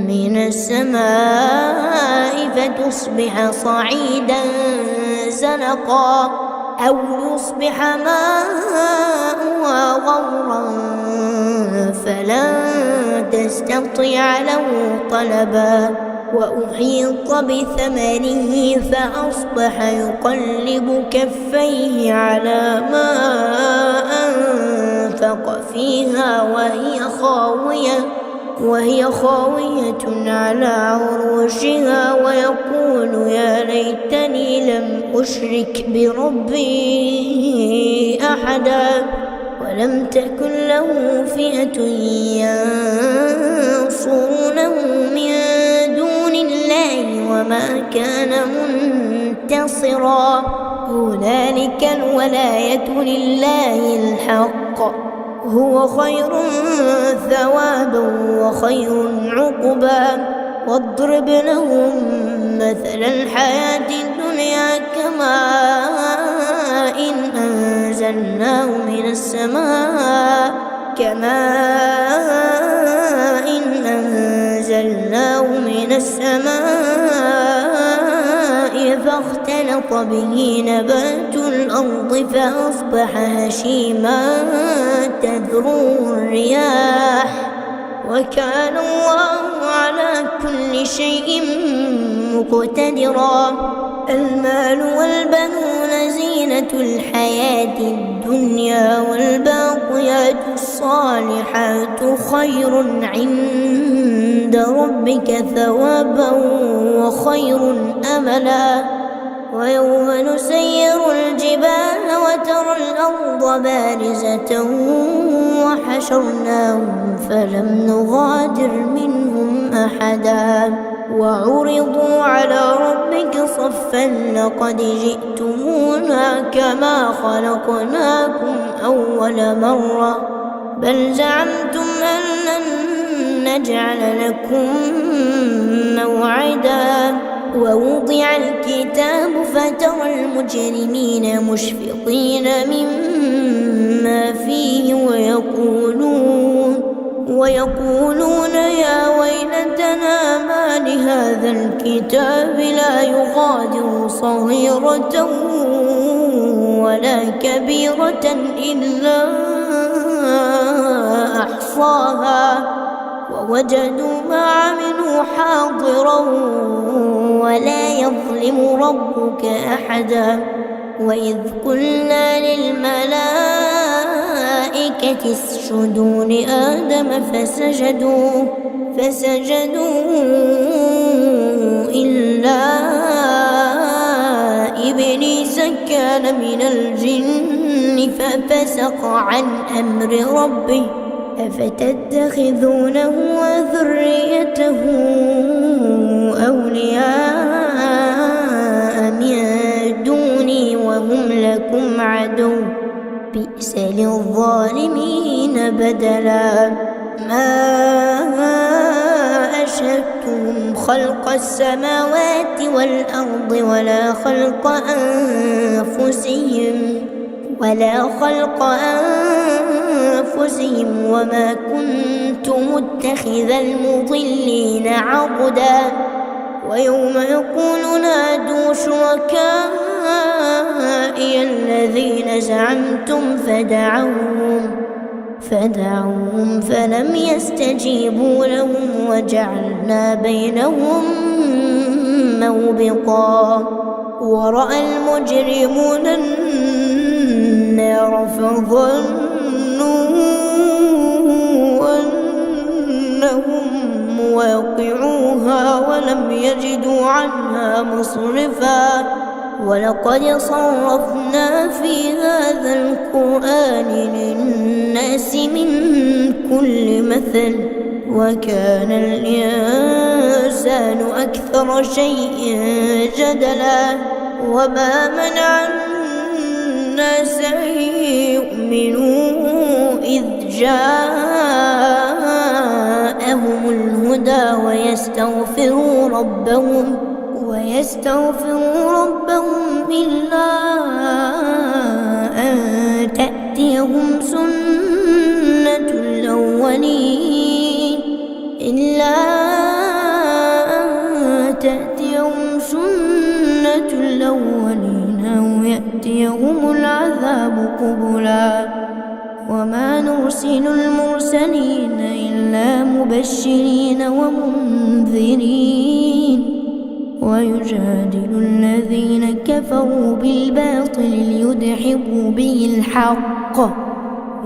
من السماء فتصبح صعيدا زلقا أو يصبح ماؤها غورا فلن تستطيع له طلبا. وأحيط بثمره فأصبح يقلب كفيه على ما أنفق فيها وهي خاوية على عروشها ويقول يا ليتني لم أشرك بربي أحدا. ولم تكن له فئة ينصرونه من دون الله وما كان منتصرا. هنالك الولاية لله الحق هو خير ثوابا وخير عقبا. واضرب لهم مثل الحياة الدنيا كماء أنزلناه من السماء فاختلط به نبات الأرض فأصبح هشيما تذروه الرياح وكان الله على كل شيء مقتدرا. المال والبنون زينة الحياة الدنيا والباقيات الصالحات خير عند ربك ثوابا وخير أملا. ويوم نسير الجبال وترى الأرض بارزة وحشرناهم فلم نغادر منهم أحدا وعرضوا على ربك صفا لقد جئتمونا كما خلقناكم أول مرة بل زعمتم أن لن نجعل لكم موعدا ووضع الكتاب فترى المجرمين مشفقين مما فيه ويقولون يا ويلتنا ما لهذا الكتاب لا يغادر صغيرة ولا كبيرة إلا أحصاها ووجدوا ما عملوا حاضرا ولا يظلم ربك أحدا وإذ قلنا للملائكة اسجدوا لآدم فسجدوا إلا إبليس كان من الجن ففسق عن أمر ربه أفتتخذونه وذريته أولياء من دوني وهم لكم عدو بئس للظالمين بدلا ما أشهدتهم خلق السماوات والأرض ولا خلق أنفسهم وما كنت متخذ المضلين عضدا ويوم يقول نادوا شركائي الذين زعمتم فدعوهم فلم يستجيبوا لهم وجعلنا بينهم موبقا ورأى المجرمون النار فظنوا أنهم واقعوها ولم يجدوا عنها مصرفا ولقد صرفنا في هذا القرآن للناس من كل مثل وكان الإنسان أكثر شيء جدلا وما منع الناس أن يؤمنوا إذ جاءهم الهدى ويستغفروا ربهم إلا أن تأتيهم سنة الأولين أو يأتيهم العذاب قبلا وما نرسل المرسلين إلا مبشرين ومنذرين ويجادل الذين كفروا بالباطل ليدحضوا به الحق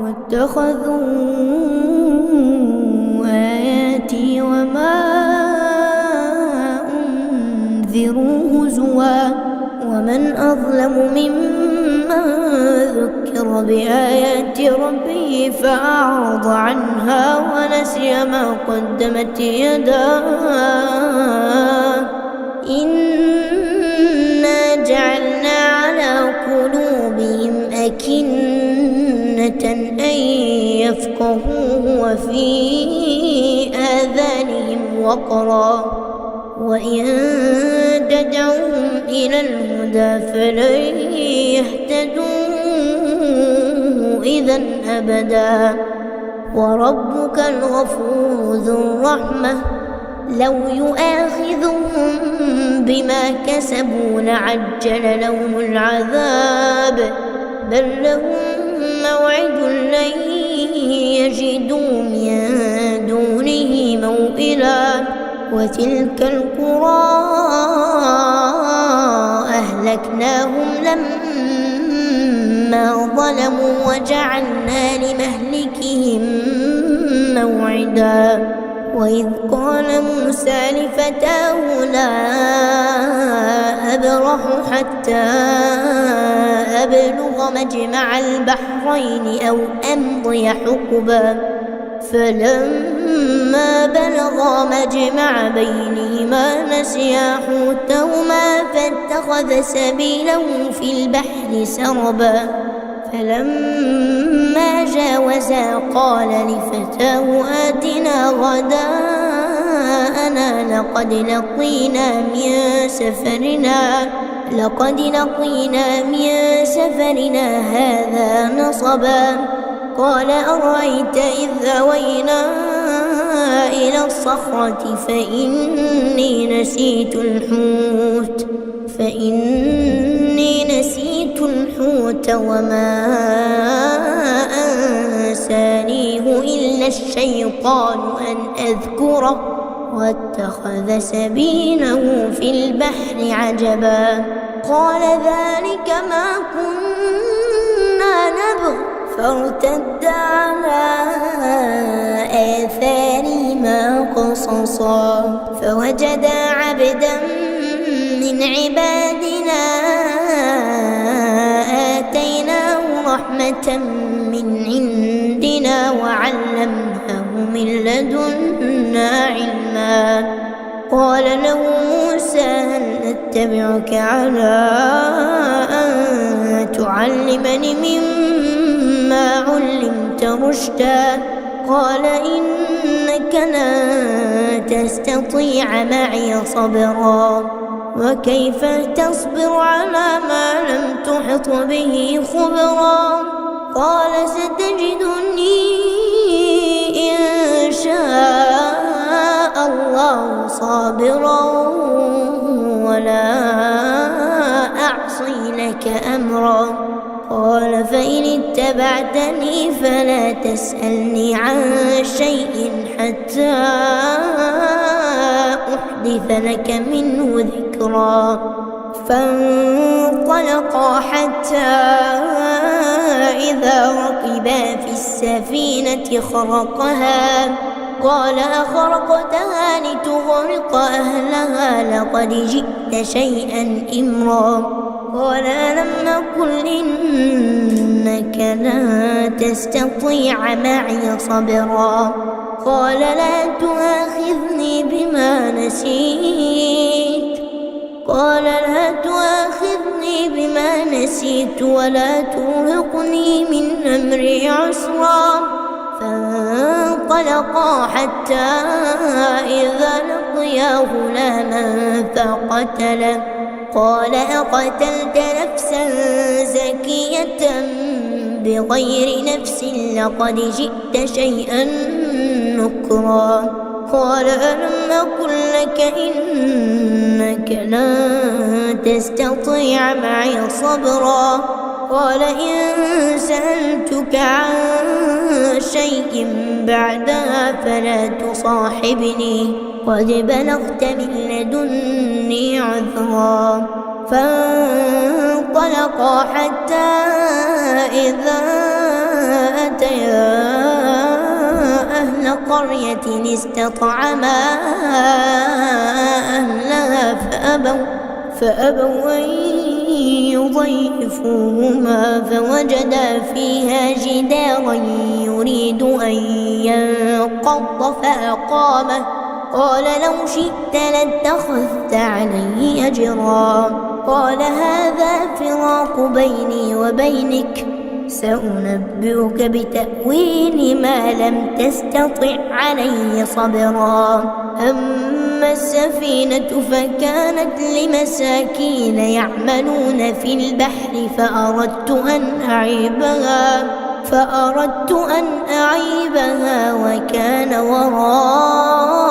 واتخذوا آياتي وما أنذروا هزوا ومن أظلم ممن ذكر بآيات ربه فأعرض عنها ونسي ما قدمت يداه إنا جعلنا على قلوبهم أكنة أن يفقهوه وفي آذانهم وقرا وإن تدعوهم إلى الهدى فلن يهتدوا إذا أبدا وربك الغفور ذو الرحمة لو يؤاخذهم بما كسبوا لعجل لهم العذاب بل لهم موعد لن يجدوا من دونه موئلا وتلك القرى أهلكناهم لما ظلموا وجعلنا لمهلكهم موعدا وإذ قال موسى لفتاه لا أبرح حتى أبلغ مجمع البحرين أو أمضي حقبا فلما فلما بلغا مجمع بينهما نسيا حوتهما فاتخذ سبيله في البحر سربا فلما جاوزا قال لفتاه آتنا غداءنا لقد لقينا من سفرنا هذا نصبا قال أرأيت إذ أوينا إلى الصخرة فإني نسيت الحوت وما أنسانيه إلا الشيطان أن أذكره واتخذ سبيله في البحر عجبا قال ذلك ما كنا نبغ فارتدا على آثارهما قصصا فوجدا عبدا من عبادنا آتيناه رحمة من عندنا وعلمناه من لدنا علما قال له موسى هل أتبعك على أن تعلمني مما علمت رشدا قال إنك لن تستطيع معي صبرا وكيف تصبر على ما لم تحط به خبرا قال ستجدني إن شاء الله صابرا ولا أعصي لك أمرا قال فإن اتبعتني فلا تسألني عن شيء حتى أحدث لك منه ذكرا فانطلقا حتى إذا ركبا في السفينة خرقها قال أخرقتها لتغرق أهلها لقد جئت شيئا إمرا قال ألم أقل إنك لن تستطيع معي صبرا قال لا تؤاخذني بما نسيت ولا ترهقني من أمري عسرا فانطلقا حتى إذا لقيا غلاما فقتله قال أقتلت نفسا زكية بغير نفس لقد جئت شيئا نكرا قال ألم أقل لك إنك لن تستطيع معي صبرا قال إن سألتك عن شيء بعدها فلا تصاحبني قد بلغت من لدني عذرا فانطلقا حتى إذا أتيا أهل قرية استطعما أهلها فأبوا أن يضيفوهما فوجدا فيها جدارا يريد أن ينقض فأقامه قال لو شئت لاتخذت عليه أجرا قال هذا فراق بيني وبينك سأنبئك بتأويل ما لم تستطع عليه صبرا أما السفينة فكانت لمساكين يعملون في البحر فأردت أن أعيبها وكان وراءهم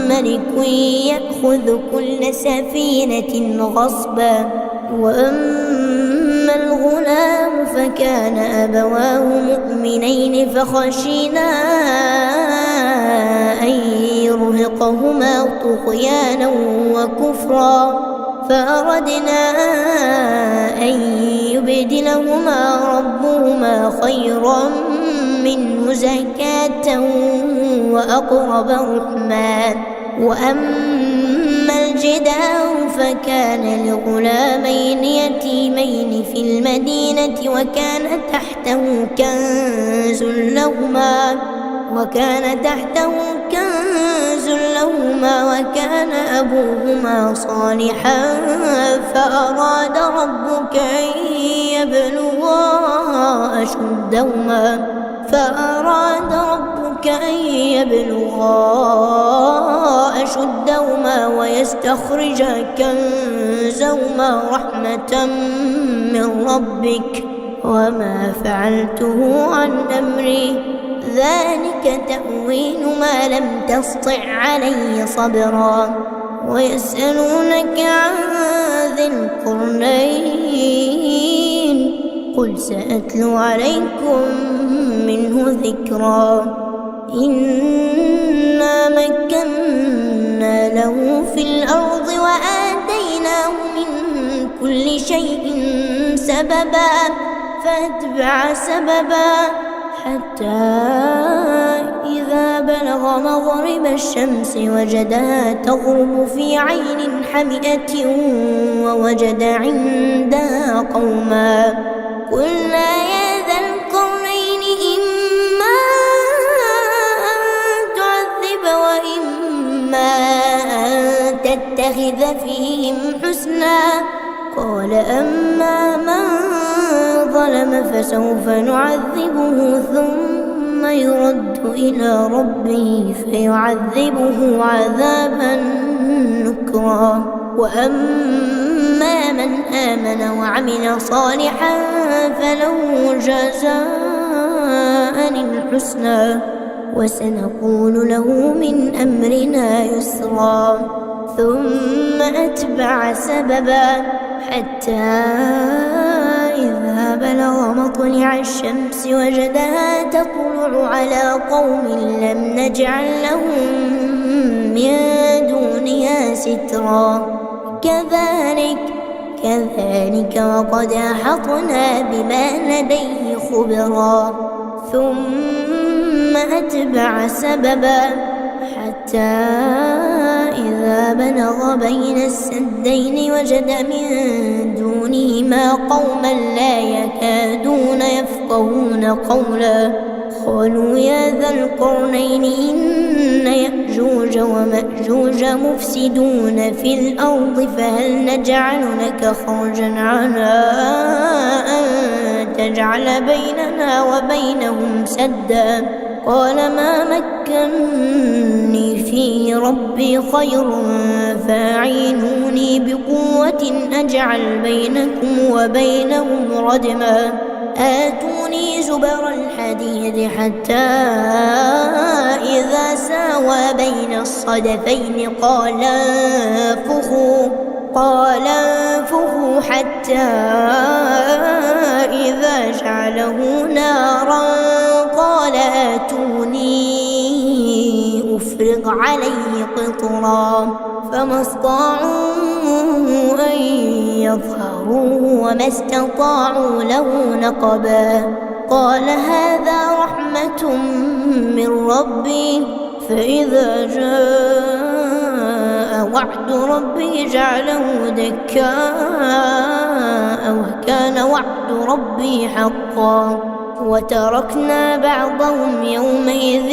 ملك يأخذ كل سفينة غصبا وأما الغلام فكان أبواه مؤمنين فخشينا أن يرهقهما طغيانا وكفرا فأردنا أن يبدلهما ربهما خيرا منه زكاة وأقرب رحما وأما الجدار فكان لغلامين يتيمين في المدينة وكان تحته كنز لهما وكان أبوهما صالحا فأراد ربك أن يبلغا أشدهما ويستخرجا كنزهما رحمة من ربك وما فعلته عن أمري ذلك تأويل ما لم تسطع عليه صبرا. ويسألونك عن ذي القرنين قل سأتلو عليكم منه ذكرا. إنا مكنا له في الأرض وآتيناه من كل شيء سببا فأتبع سببا حتى إذا بلغ مغرب الشمس وجدها تغرب في عين حمئة ووجد عندها قوما قلنا يا ذا القرنين إما أن تعذب وإما أن تتخذ فيهم حسنا قال أما من ظلم فسوف نعذبه ثم يرد إلى ربه فيعذبه عذابا نكرا وأما من آمن وعمل صالحا فله جزاء الحسنى وسنقول له من أمرنا يسرا. ثم أتبع سببا حتى إذا بلغ مطلع الشمس وجدها تطلع على قوم لم نجعل لهم من دونها سترا كذلك وقد أحطنا بما لديه خبرا. ثم أتبع سببا حتى إذا بلغ بين السدين وجد من دونهما قوما لا يكادون يفقهون قولا قالوا يا ذا القرنين إن يأجوج ومأجوج مفسدون في الأرض فهل نجعل لك خرجا على أن تجعل بيننا وبينهم سدا قال ما مكني فيه ربي خير فاعينوني بقوة أجعل بينكم وبينهم ردما آتوني زبر الحديد حتى إذا ساوى بين الصدفين قال انفخوا حتى إذا جعله نارا قال آتوني أفرغ عليه قطرا فما استطاعوا أن يظهروه وما استطاعوا له نقبا قال هذا رحمة من ربي فإذا جاء وعد ربي جعله دكاء وكان وعد ربي حقا وتركنا بعضهم يومئذ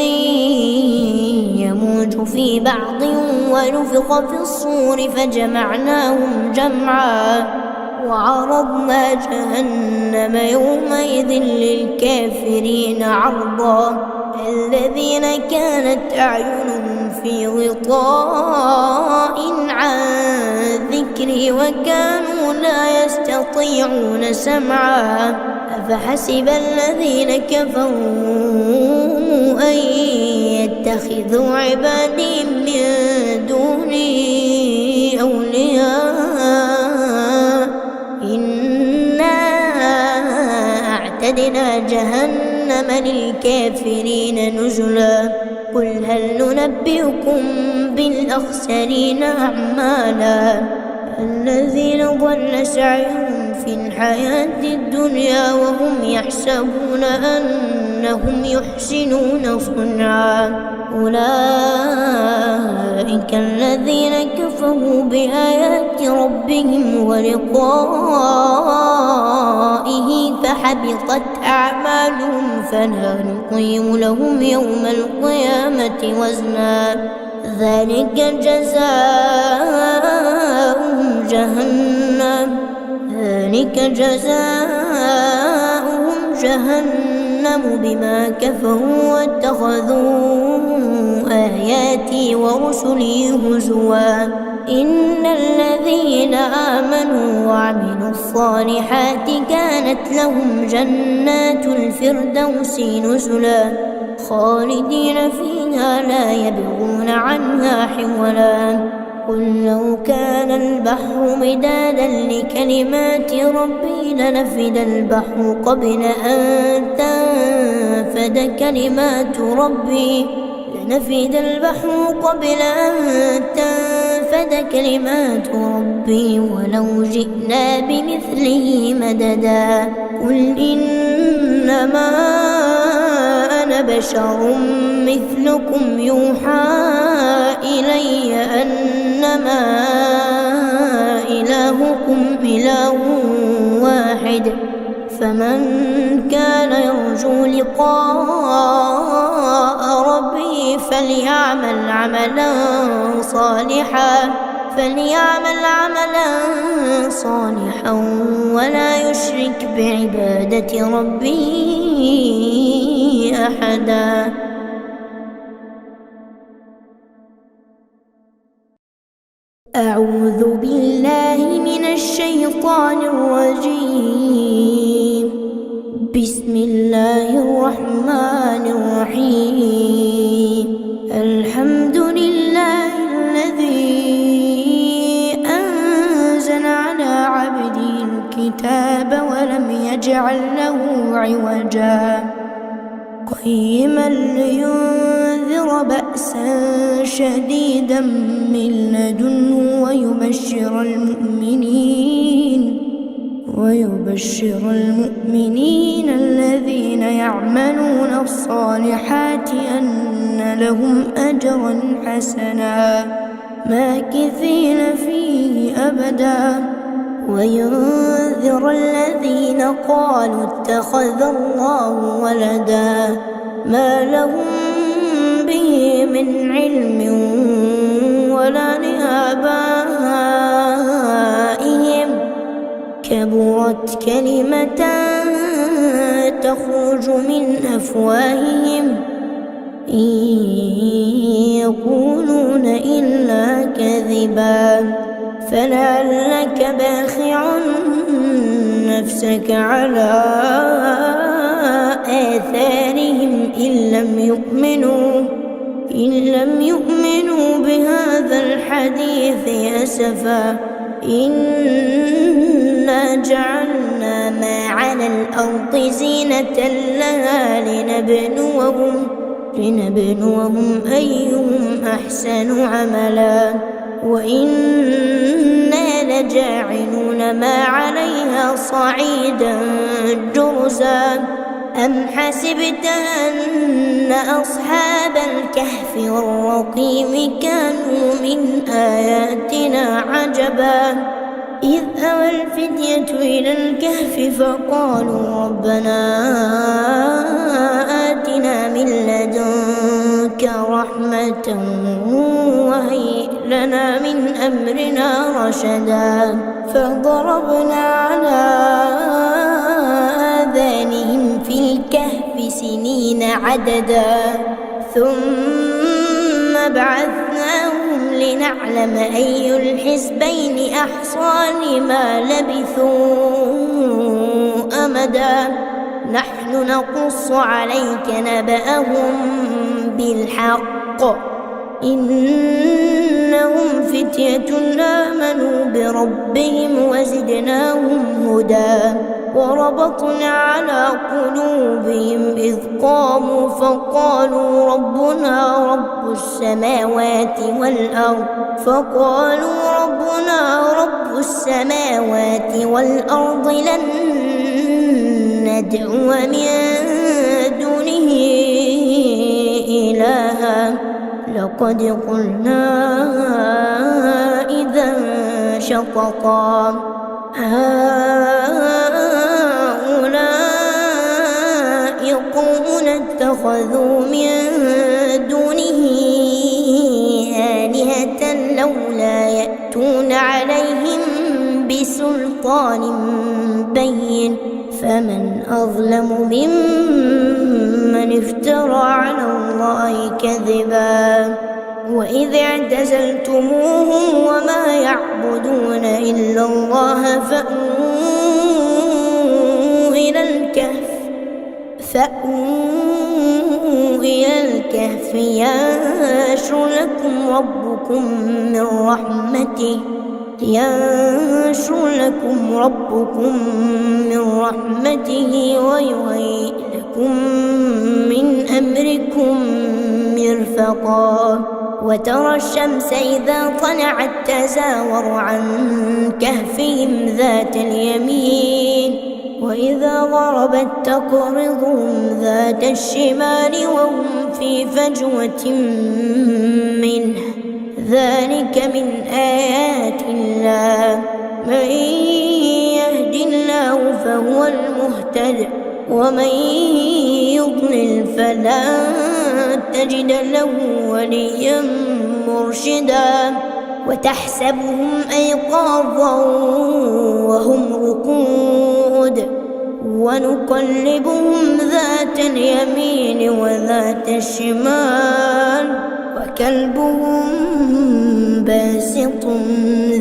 يموج في بعض ونفخ في الصور فجمعناهم جمعا وعرضنا جهنم يومئذ للكافرين عرضا الذين كانت أعينهم في غطاء عن ذكري وكانوا لا يستطيعون سمعا أفحسب الذين كفروا أن يتخذوا عبادي من دوني أولياء إنا أعتدنا جهنم للكافرين نزلا قل هل ننبئكم بالأخسرين أعمالا الذين ضل سعيهم في الحياة الدنيا وهم يحسبون أنهم يحسنون صنعا أولئك الذين كفروا بآيات ربهم ولقائه فحبطت أعمالهم فلا نقيم لهم يوم القيامة وزنا ذلك جزاؤهم جهنم بما كفروا واتخذوا آياتي ورسلي هزوا إن الذين آمنوا وعملوا الصالحات كانت لهم جنات الفردوس نزلا خالدين فيها لا يبغون عنها حولا قل لو كان البحر مدادا لكلمات ربي لنفد البحر قبل أن تنفد كلمات ربي ولو جئنا بمثله مددا قل إنما أنا بشر مثلكم يوحى إلي أنما إلهكم إله واحد فمن كان يرجو لقاء ربه فليعمل عملا صالحا ولا يشرك بعبادة ربه أحدا. أعوذ بالله من الشيطان الرجيم. بسم الله الرحمن الرحيم. الحمد لله الذي أنزل على عبده الكتاب ولم يجعل له عوجا قيما لينذر بأسا شديدا من لدنه ويبشر المؤمنين الذين يعملون الصالحات أن لهم أجرا حسنا ماكثين فيه أبدا وينذر الذين قالوا اتخذ الله ولدا ما لهم به من علم ولا لآبائهم كبرت كلمة تخرج من أفواههم إن يقولون إلا كذبا فلعلك باخع نفسك على آثارهم إن لم يؤمنوا بهذا الحديث أسفا إنا جعلنا ما على الأرض زينة لها لنبلوهم أيهم أحسن عملا وإنا لجاعلون ما عليها صعيدا جرزا أم حسبت أن أصحاب الكهف والرقيم كانوا من آياتنا عجبا إذ أوى الفتية إلى الكهف فقالوا ربنا آتنا من لدنك رحمة وهيئ لنا من أمرنا رشدا فضربنا على آذانهم في الكهف سنين عددا ثم بعثناهم لنعلم أي الحزبين أحصى لما لبثوا أمدا نحن نقص عليك نبأهم بالحق إنهم فتية آمنوا بربهم وزدناهم هدى وربطنا على قلوبهم إذ قاموا فقالوا ربنا رب رب السماوات والأرض لن ندعو من دونه إلها لقد قلنا إذا شططا هؤلاء قوم اتخذوا من دونه آلهة لولا يأتون عليهم بسلطان بين فمن أظلم ممن افترى على الله كذبا وإذ اعتزلتموهم وما يعبدون إلا الله فأووا إلى الكهف ينشر لكم ربكم من رحمته ويهيئ لكم من أمركم مرفقا وترى الشمس إذا طلعت تزاور عن كهفهم ذات اليمين وإذا غربت تقرضهم ذات الشمال وهم في فجوة منه ذلك من آيات الله من يهد الله فهو المهتد ومن يضلل فلن تجد له وليا مرشدا وتحسبهم أيقاظا وهم رقود ونقلبهم ذات اليمين وذات الشمال وكلبهم باسط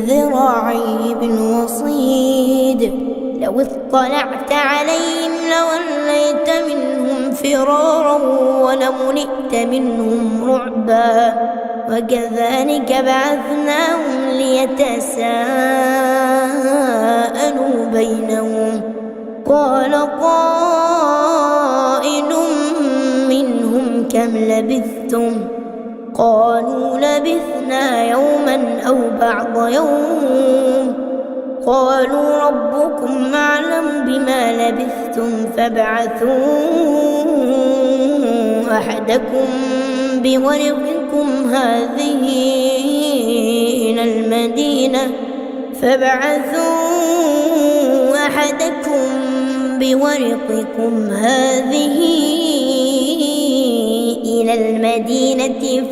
ذراعيه بالوصيد لو اطلعت عليهم لوليت منهم فرارا ولملئت منهم رعبا وكذلك بعثناهم ليتساءلوا بينهم قال قائل منهم كم لبثتم قالوا لبثنا يوما أو بعض يوم قالوا ربكم أعلم بما لبثتم فابعثوا أحدكم بورقكم هذه إلى المدينة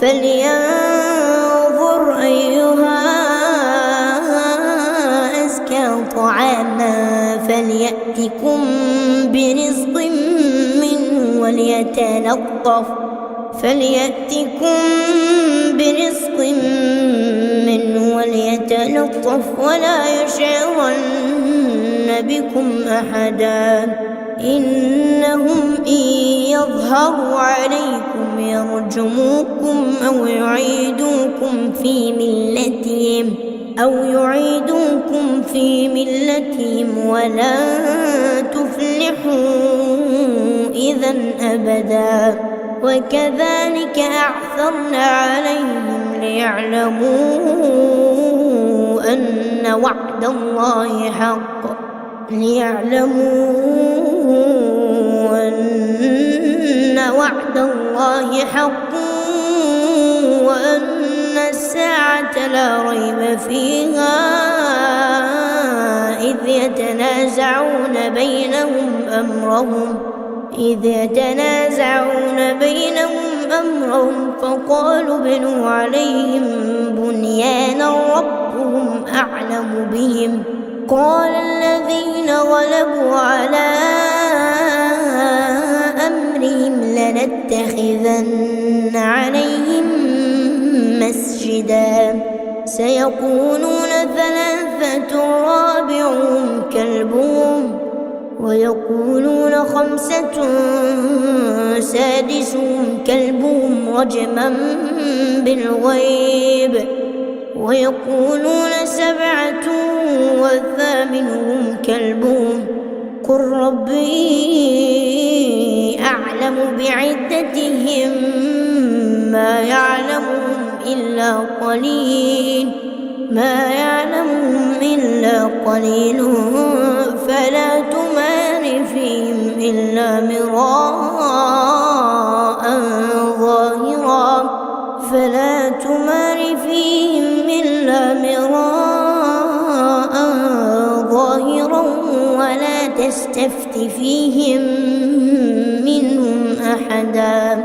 فلينظر أيها أزكى طعاما فليأتكم برزق منه وليتلطف ولا يشعرن بكم أحدا إنهم إن يظهروا عليكم يرجموكم أو يعيدوكم في ملتهم ولا تفلحوا إذا أبدا وكذلك أعثرنا عليهم ليعلموا أن وعد الله حق وأن الساعة لا ريب فيها إذ يتنازعون بينهم أمرهم فقالوا ابنوا عليهم بنيانا ربهم أعلم بهم قال الذين غلبوا على أمرهم لنتخذن عليهم مسجدا سيقولون ثلاثة رابعهم كلبهم ويقولون خمسة سادسهم كلبهم رجما بالغيب ويقولون سبعة وثامنهم كلبهم قل ربي أعلم بعدتهم ما يعلمهم إلا إلا قليل ما يعلمهم إلا قليل فلا تمار فيهم إلا مراء ظاهرا ولا تستفت فيهم منهم أحدا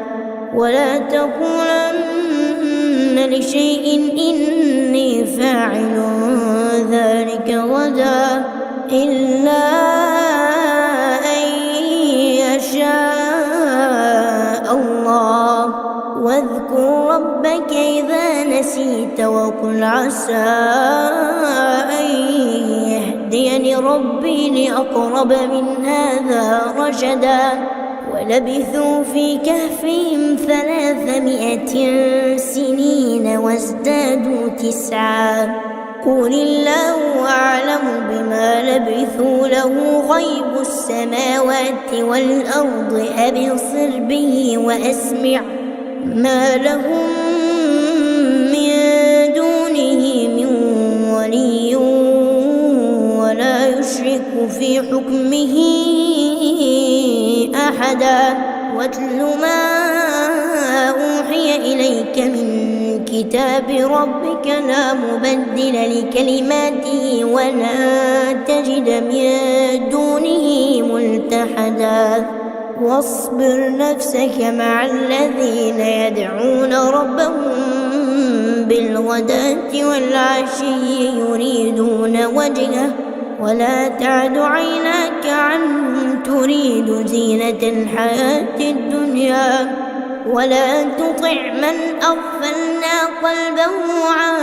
ولا تقولن لشيء إني فاعل ذلك غدا إلا أن يشاء الله واذكر ربك إذا نسيت وقل عسى أن يهديني ربي لأقرب من هذا رشدا ولبثوا في كهفهم 300 سنين وازدادوا 9 قل الله أعلم بما لبثوا له غيب السماوات والأرض أبصر به وأسمع ما لهم من دونه من ولي ولا يشرك في حكمه أحدا واتل ما أوحي إليك من كتاب ربك لا مبدل لكلماته ولا تجد من دونه ملتحدا واصبر نفسك مع الذين يدعون ربهم بالغداة والعشي يريدون وجهه ولا تعد عيناك عنهم تريد زينة الحياة الدنيا ولا تطع من أغفلنا قلبه عن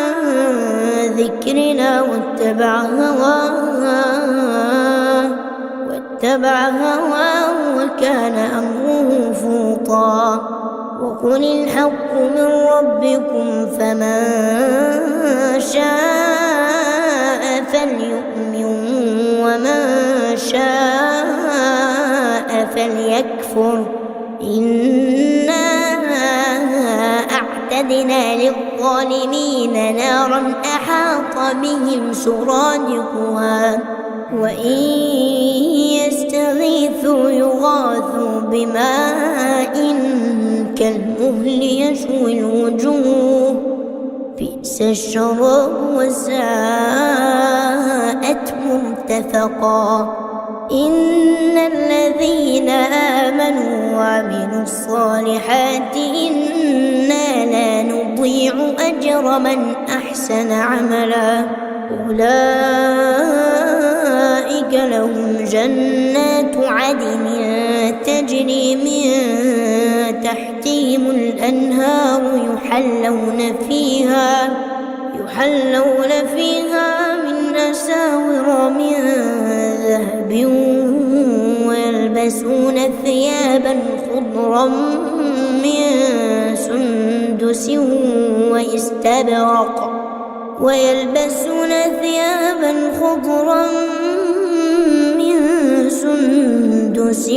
ذكرنا واتبع هواه وكان أمره فوطا وقل الحق من ربكم فمن شاء فليؤمن ومن شاء فليكفر إنا أعتدنا للظالمين نارا أحاط بهم سرادقها وإن يستغيثوا يغاثوا بماء كالمهل يشوي الوجوه بئس الشراب وساءت مرتفقا إن الذين آمنوا وعملوا الصالحات إنا لا نضيع أجر من أحسن عملا أولئك لهم جنات عدن تجري من تحتهم الأنهار يحلون فيها من أساور من ذهب ويلبسون ثيابا خضرا من سندس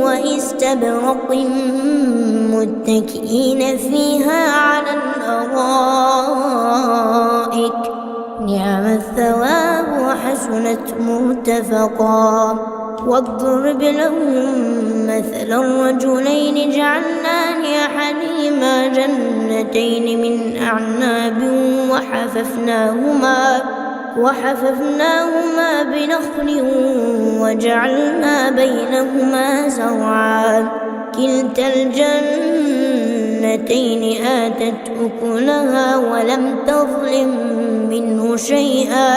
واستبرق متكئين فيها على الأرائك نعم الثواب وحسنت مرتفقا واضرب لهم مثلا رجلين جعلنا لأحدهما جنتين من أعناب وحففناهما بنخل وجعلنا بينهما زرعا كلتا الجنتين آتت أكلها ولم تظلم منه شيئا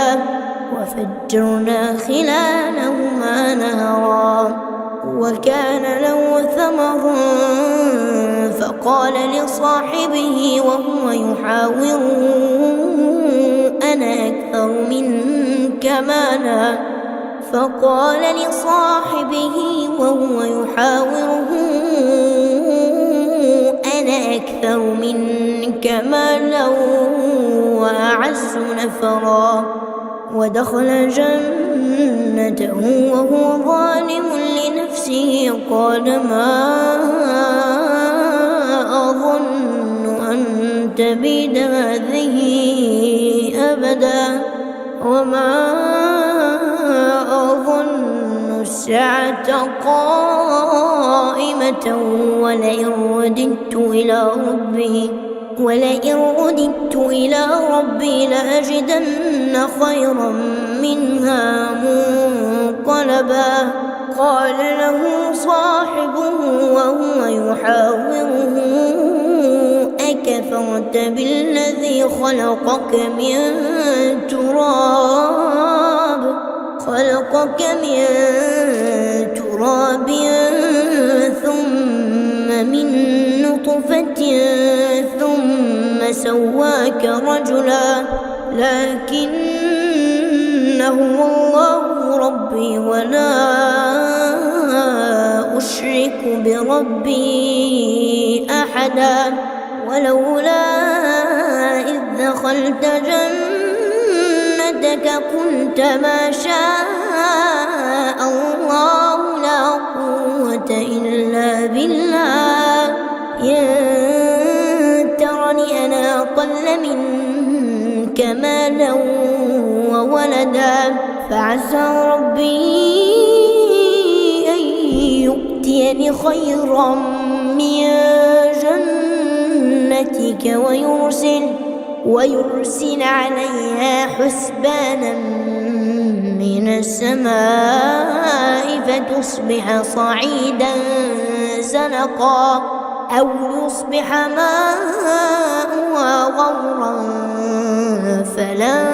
وفجرنا خلالهما نهرا وكان له ثمر فقال لصاحبه وهو يحاوره أنا أكثر منك مالا وأعز نفرا ودخل جنته وهو ظالم لنفسه قال ما أظن أن تبيد هذه أبدا وما أظن الساعة قائمة ولئن رددت إلى ربي لأجدن خيرا منها منقلبا. قال له صاحبه وهو يحاوره أكفرت بالذي خلقك من تراب ثم من نطفة ثم سواك رجلا لكنه الله ربي ولا أشرك بربي أحدا. ولولا إذ دخلت جنتك قلت ما شاء الله لا قوة إلا بالله إن ترني أنا أقل منك مالا وولدا فعسى ربي أن يؤتيني خيرا من جنتك ويرسل عليها حسبانا من السماء فتصبح صعيدا زلقا أو يصبح ماؤها غورا فلن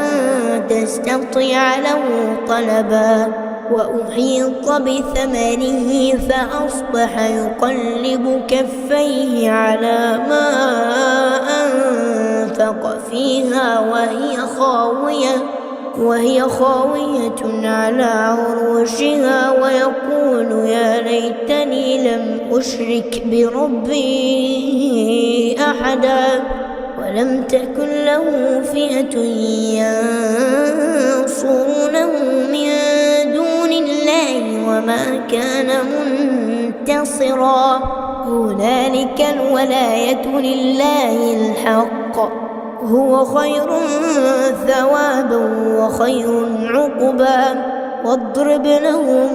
تستطيع له طلبا. وأحيط بثمره فأصبح يقلب كفيه على ما أنفق فيها وهي خاوية على عروشها ويقول يا ليتني لم أشرك بربي أحدا. ولم تكن له فئة ينصرونه من دون الله وما كان منتصرا. هنالك الولاية لله الحق هو خير ثوابا وخير عقبا. واضرب لهم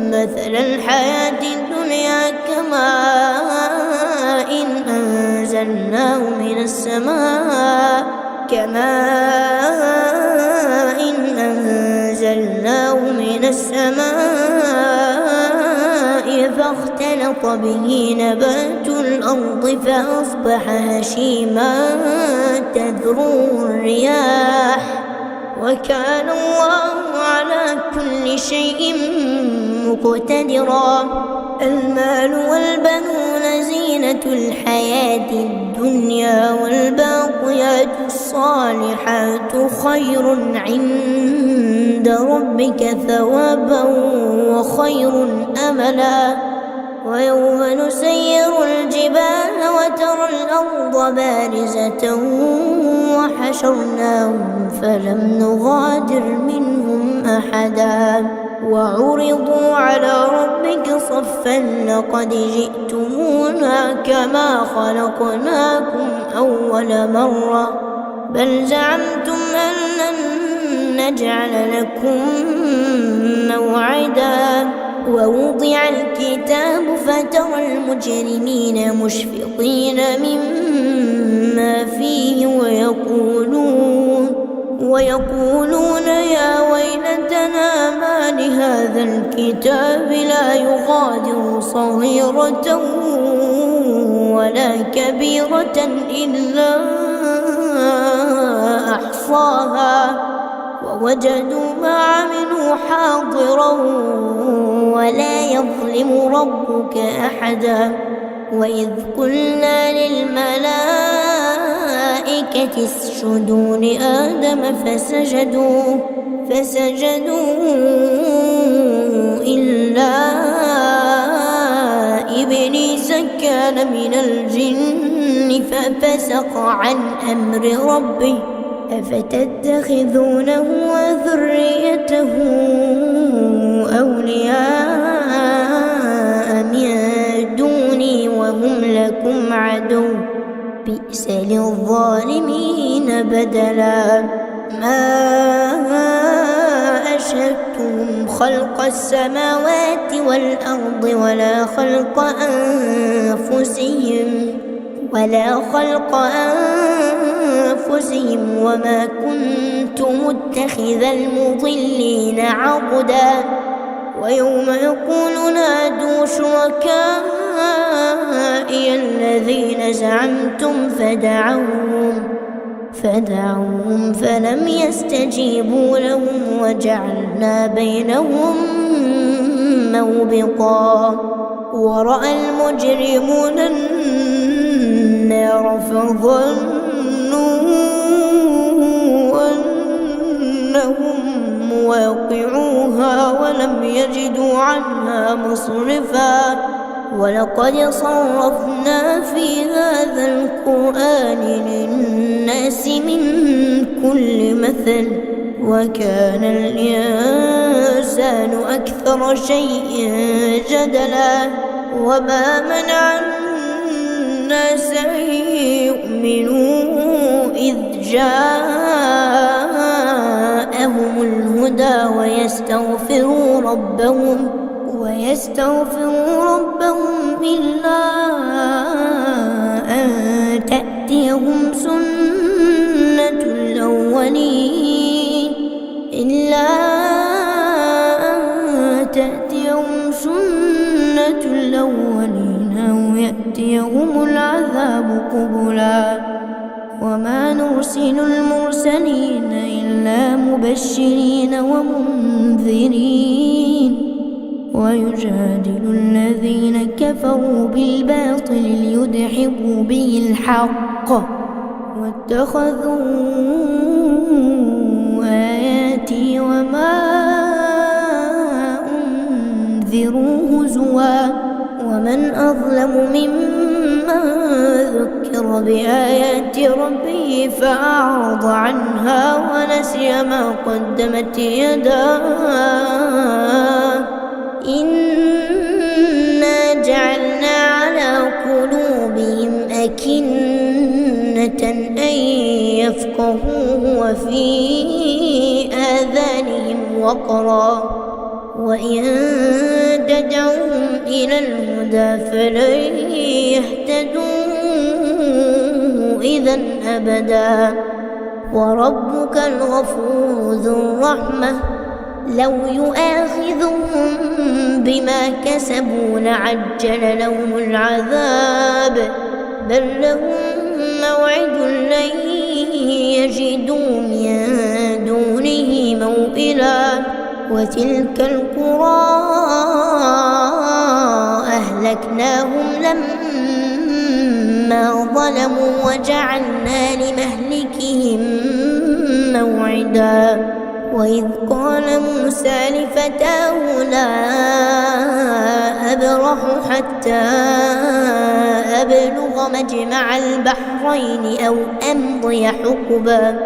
مثل الحياة الدنيا كماء أنزلناه من السماء فاختلط به نبات الأرض فأصبح هشيما تذروه الرياح وكان الله على كل شيء مقتدرا. المال والبنون زينة الحياة الدنيا والباقيات الصالحات خير عند ربك ثوابا وخير أملا. ويوم نسير الجبال وترى الأرض بارزة وحشرناهم فلم نغادر منهم أحدا. وعرضوا على ربك صفا لقد جئتمونا كما خلقناكم أول مرة بل زعمتم أن لن نجعل لكم موعدا. ووضع الكتاب فترى المجرمين مشفقين مما فيه ويقولون يا ويلتنا ما لهذا الكتاب لا يغادر صغيرة ولا كبيرة إلا أحصاها ووجدوا ما عملوا حاضرا ولا يظلم ربك أحدا. وإذ قلنا للملائكة اسجدوا لآدم فسجدوا إلا إبليس كان من الجن ففسق عن أمر ربه أفتتخذونه وذريته أولياء من دوني وهم لكم عدو بئس بئس للظالمين بدلا ما أشهدتهم خلق السماوات والأرض ولا خلق أنفسهم وما كنت متخذ المضلين عضدا ويوم يقول نادوا شركائي الذين زعمتم فدعوهم فلم يستجيبوا لهم وجعلنا بينهم موبقا ورأى المجرمون النار فظنوا أنهم مواقعوها ولم يجدوا عنها مصرفا ولقد صرفنا في هذا القرآن للناس من كل مثل وكان الإنسان أكثر شيء جدلا وما منع الناس أن يؤمنوا إذ جاءهم الهدى ويستغفروا ربهم إلا أن تأتيهم سنة الأولين أو يأتيهم العذاب قبلا وما نرسل المرسلين إلا مبشرين ومنذرين ويجادل الذين كفروا بالباطل ليدحضوا به الحق واتخذوا آياتي وما أنذروا هزوا ومن أظلم ممن ذكر بآيات ربه فأعرض عنها ونسي ما قدمت يداه إنا جعلنا على قلوبهم أكنة أن يفقهوه وفي آذانهم وقرا وإن تدعوهم إلى الهدى فلن يهتدوا إذا أبدا وربك الغفور ذو الرحمة لو يؤاخذهم بما كسبوا لعجل لهم العذاب بل لهم موعد لن يجدوا من دونه موئلا وتلك القرى أهلكناهم لما ظلموا وجعلنا لمهلكهم موعدا وإذ قال موسى لفتاه لا أبرح حتى أبلغ مجمع البحرين أو أمضي حقبا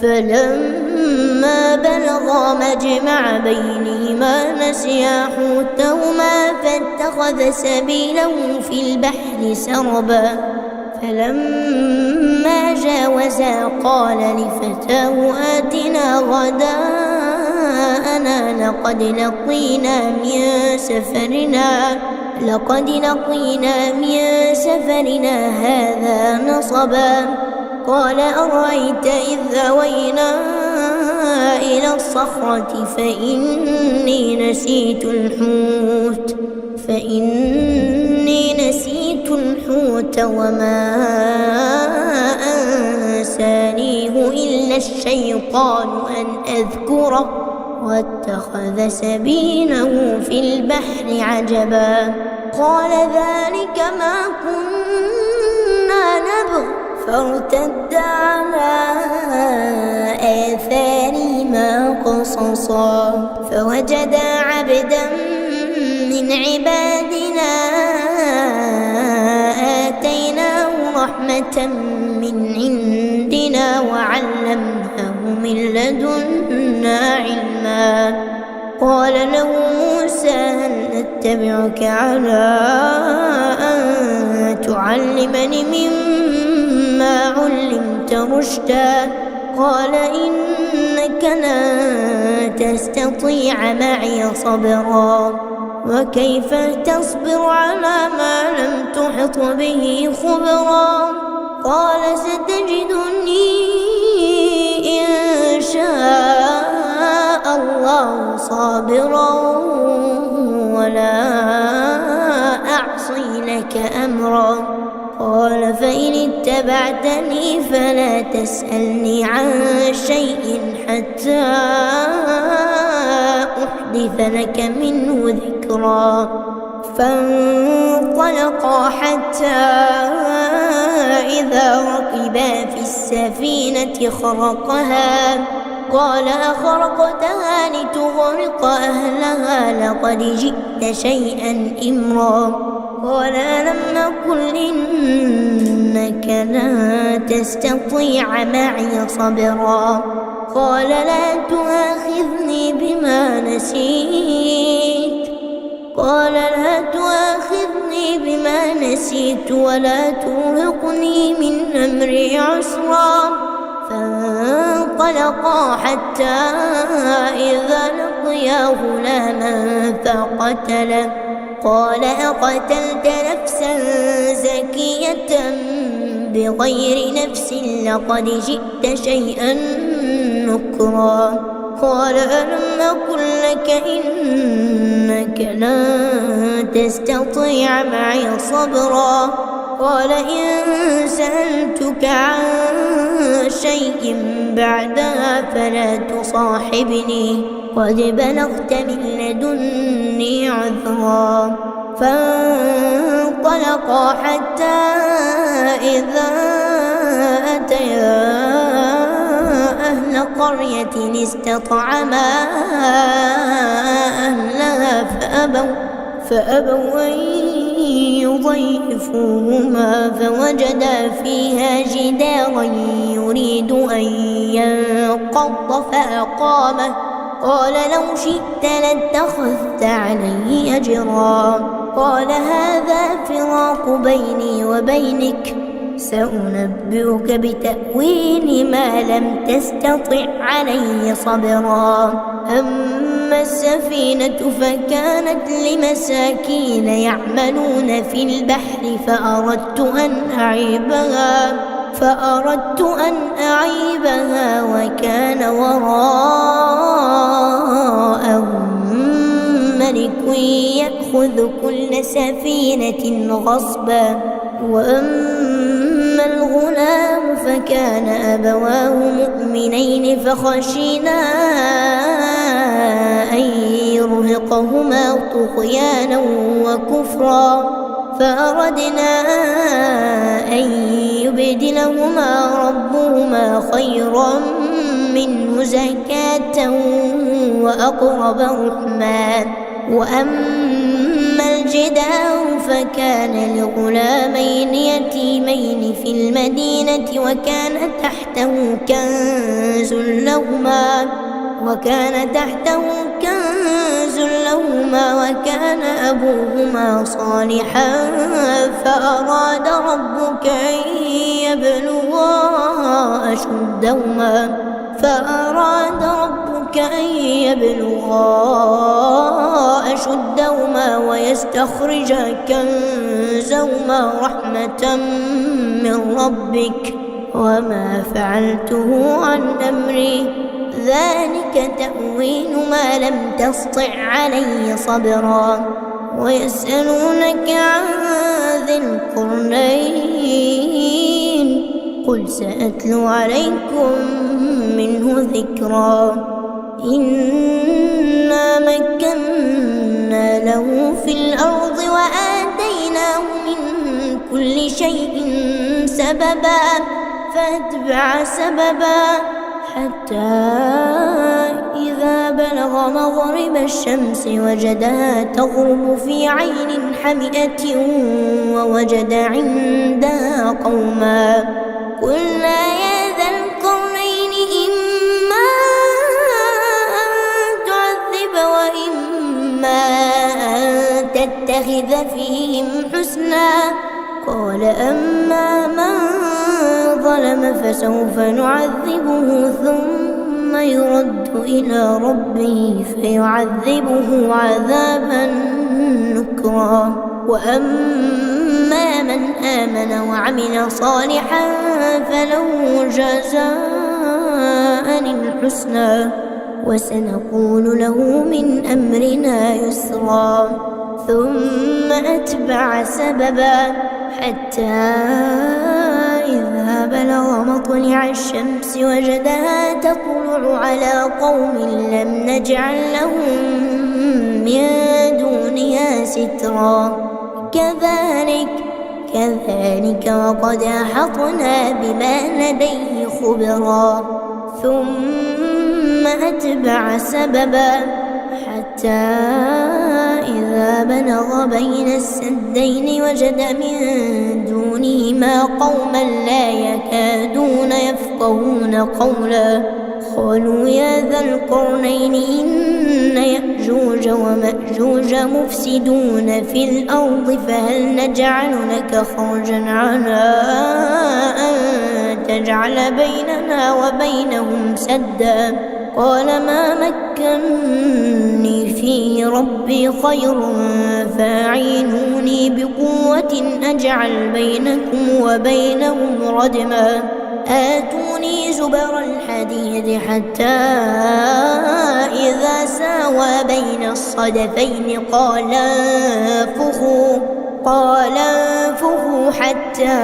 فلما بلغا مجمع بينهما نسيا حوتهما فاتخذ سبيله في البحر سربا فلما جاوزا قال لفتاه آتنا غداءنا لقد لقينا من سفرنا هذا نصبا قال أرأيت إذ أوينا إلى الصخرة فإني نسيت الحوت وما أنسانيه إلا الشيطان أن أذكره واتخذ سبيله في البحر عجبا قال ذلك ما كنا نبغ فارتدا على آثارهما قصصا فوجدا عبدا من عبادنا آتيناه رحمة من عندنا وعلمناه من لدنا علما قال له موسى هل أتبعك على أن تعلمني مما علمت رشدا قال إنك لن تستطيع معي صبرا وكيف تصبر على ما لم تحط به خبرا قال ستجدني إن شاء الله صابرا ولا أعصي لك أمرا قال فإن اتبعتني فلا تسألني عن شيء حتى أحدث لك منه ذكرا فانطلقا حتى إذا ركبا في السفينة خرقها قال أخرقتها لتغرق أهلها لقد جئت شيئا إمرا قال ألم أقل إنك لن تستطيع معي صبرا قال لا تؤاخذني بما نسيت ولا ترهقني من أمري عسرا فانطلقا حتى إذا لقيا غلاما فقتله قال أقتلت نفسا زكية بغير نفس لقد جئت شيئا نكرا قال ألم أقل لك إنك لن تستطيع معي صبرا قال إن سألتك عن شيء بعدها فلا تصاحبني قد بلغت من لدني عذرا فانطلقا حتى إذا أتيا أهل قرية استطعما أهلها فأبوا أن يضيفوهما فوجدا فيها جدارا يريد أن ينقض فأقامه قال لو شئت لاتخذت عليه أجرا قال هذا فراق بيني وبينك سأنبئك بتأويل ما لم تستطع عليه صبرا أما السفينة فكانت لمساكين يعملون في البحر فأردت أن أعيبها وكان وراءهم ملك يأخذ كل سفينة غصبا وأما الغلام فكان أبواه مؤمنين فخشينا أن يرهقهما طغيانا وكفرا فأردنا أن يبدلهما ربهما خيرا منه زكاة وأقرب رحما وأما الجدار فكان لغلامين يتيمين في المدينة وكان تحته كنز لهما وكان أبوهما صالحا فأراد ربك أن يبلغا أشدهما ويستخرجا كنزهما رحمة من ربك وما فعلته عن أمري ذلك تأويل ما لم تسطع عليه صبرا ويسألونك عن ذي القرنين قل سأتلو عليكم منه ذكرا إنا مكنا له في الأرض وآتيناه من كل شيء سببا فأتبع سببا حتى إذا بلغ مغرب الشمس وجدها تغرب في عين حمئة ووجد عندها قوما قلنا يا ذا القرنين إما أن تعذب وإما أن تتخذ فيهم حسنا قال أما من ظلم فسوف نعذبه ثم يرد إلى ربه فيعذبه عذابا نكرا. وأما من آمن وعمل صالحا فله جزاء الحسنى وسنقول له من أمرنا يسرا. ثم أتبع سببا حتى إذا بلغ مطلع الشمس وجدها تطلع على قوم لم نجعل لهم من دونها سترا. كذلك وقد أحطنا بما لديه خبرا. ثم أتبع سببا حتى إذا بلغ بين السدين وجد من دونهما قوما لا يكادون يفقهون قولا. قالوا يا ذا القرنين إن يأجوج ومأجوج مفسدون في الأرض فهل نجعل لك خرجا على أن تجعل بيننا وبينهم سدا؟ قال ما مكني فيه ربي خير فاعينوني بقوة أجعل بينكم وبينهم ردما. آتوني زبر الحديد حتى إذا ساوى بين الصدفين قال انفخوا حتى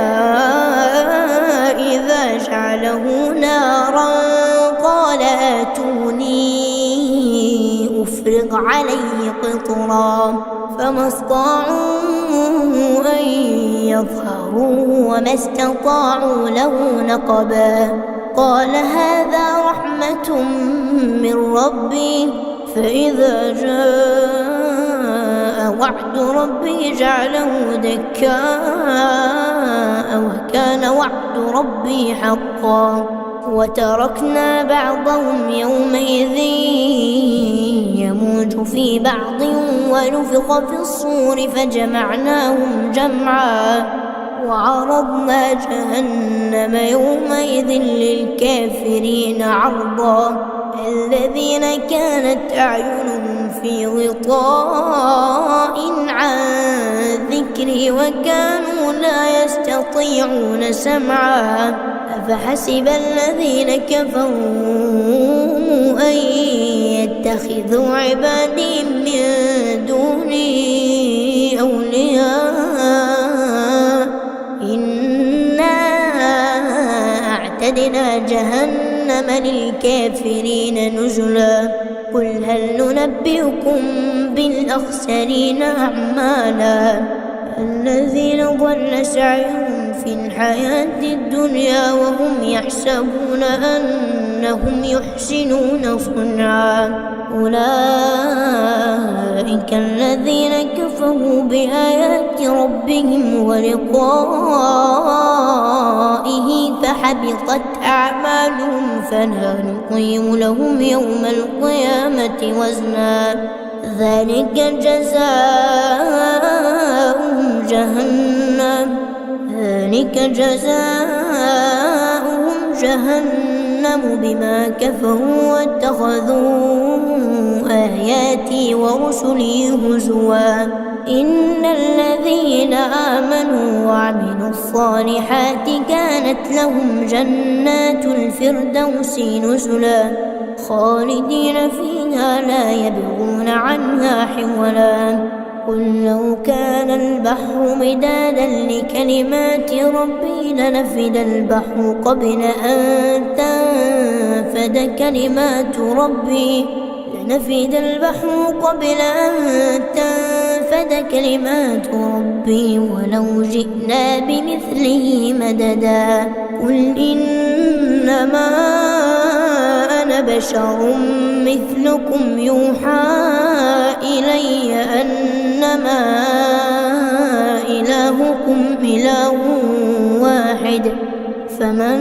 إذا جعله نارا قال آتوني أفرغ عليه قطرا. فما استطاعوا أن يظهروه وما استطاعوا له نقبا. قال هذا رحمة من ربي فإذا جاء وعد ربي جعله دكاء وكان وعد ربي حقا. وتركنا بعضهم يومئذ يموج في بعض ونفخ في الصور فجمعناهم جمعا. وعرضنا جهنم يومئذ للكافرين عرضا. الذين كانت أعينهم في غطاء عن ذكري وكانوا لا يستطيعون سمعا. أفحسب الذين كفروا أن يتخذوا عبادي من دوني أولياء إنا أعتدنا جهنم للكافرين نزلا. قل هل ننبئكم بالأخسرين أعمالا؟ الذين ضل سعيهم في الحياة الدنيا وهم يحسبون أنهم يحسنون صنعا. أولئك الذين كفروا بآيات ربهم ولقائه فحبطت أعمالهم فلا نقيم لهم يوم القيامة وزنا. ذلك جزاؤهم جهنم بما كفروا واتخذوا آياتي ورسلي هزوا. إن الذين آمنوا وعملوا الصالحات كانت لهم جنات الفردوس نزلا خالدين فيها لا يبغون عنها حولا. قل لو كان البحر مدادا لكلمات ربي لنفد البحر قبل أن تنفد كلمات ربي ولو جئنا بمثله مددا. قل إنما أنا بشر مثلكم يوحى إلي أنما إلهكم إله واحد فمن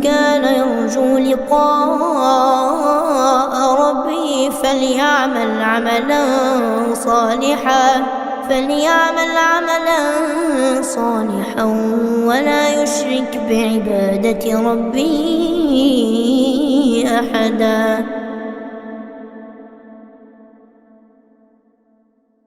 كان يرجو لقاء ربه فليعمل عملا صالحا فليعمل عملا صالحا ولا يشرك بعبادة ربه أحدا.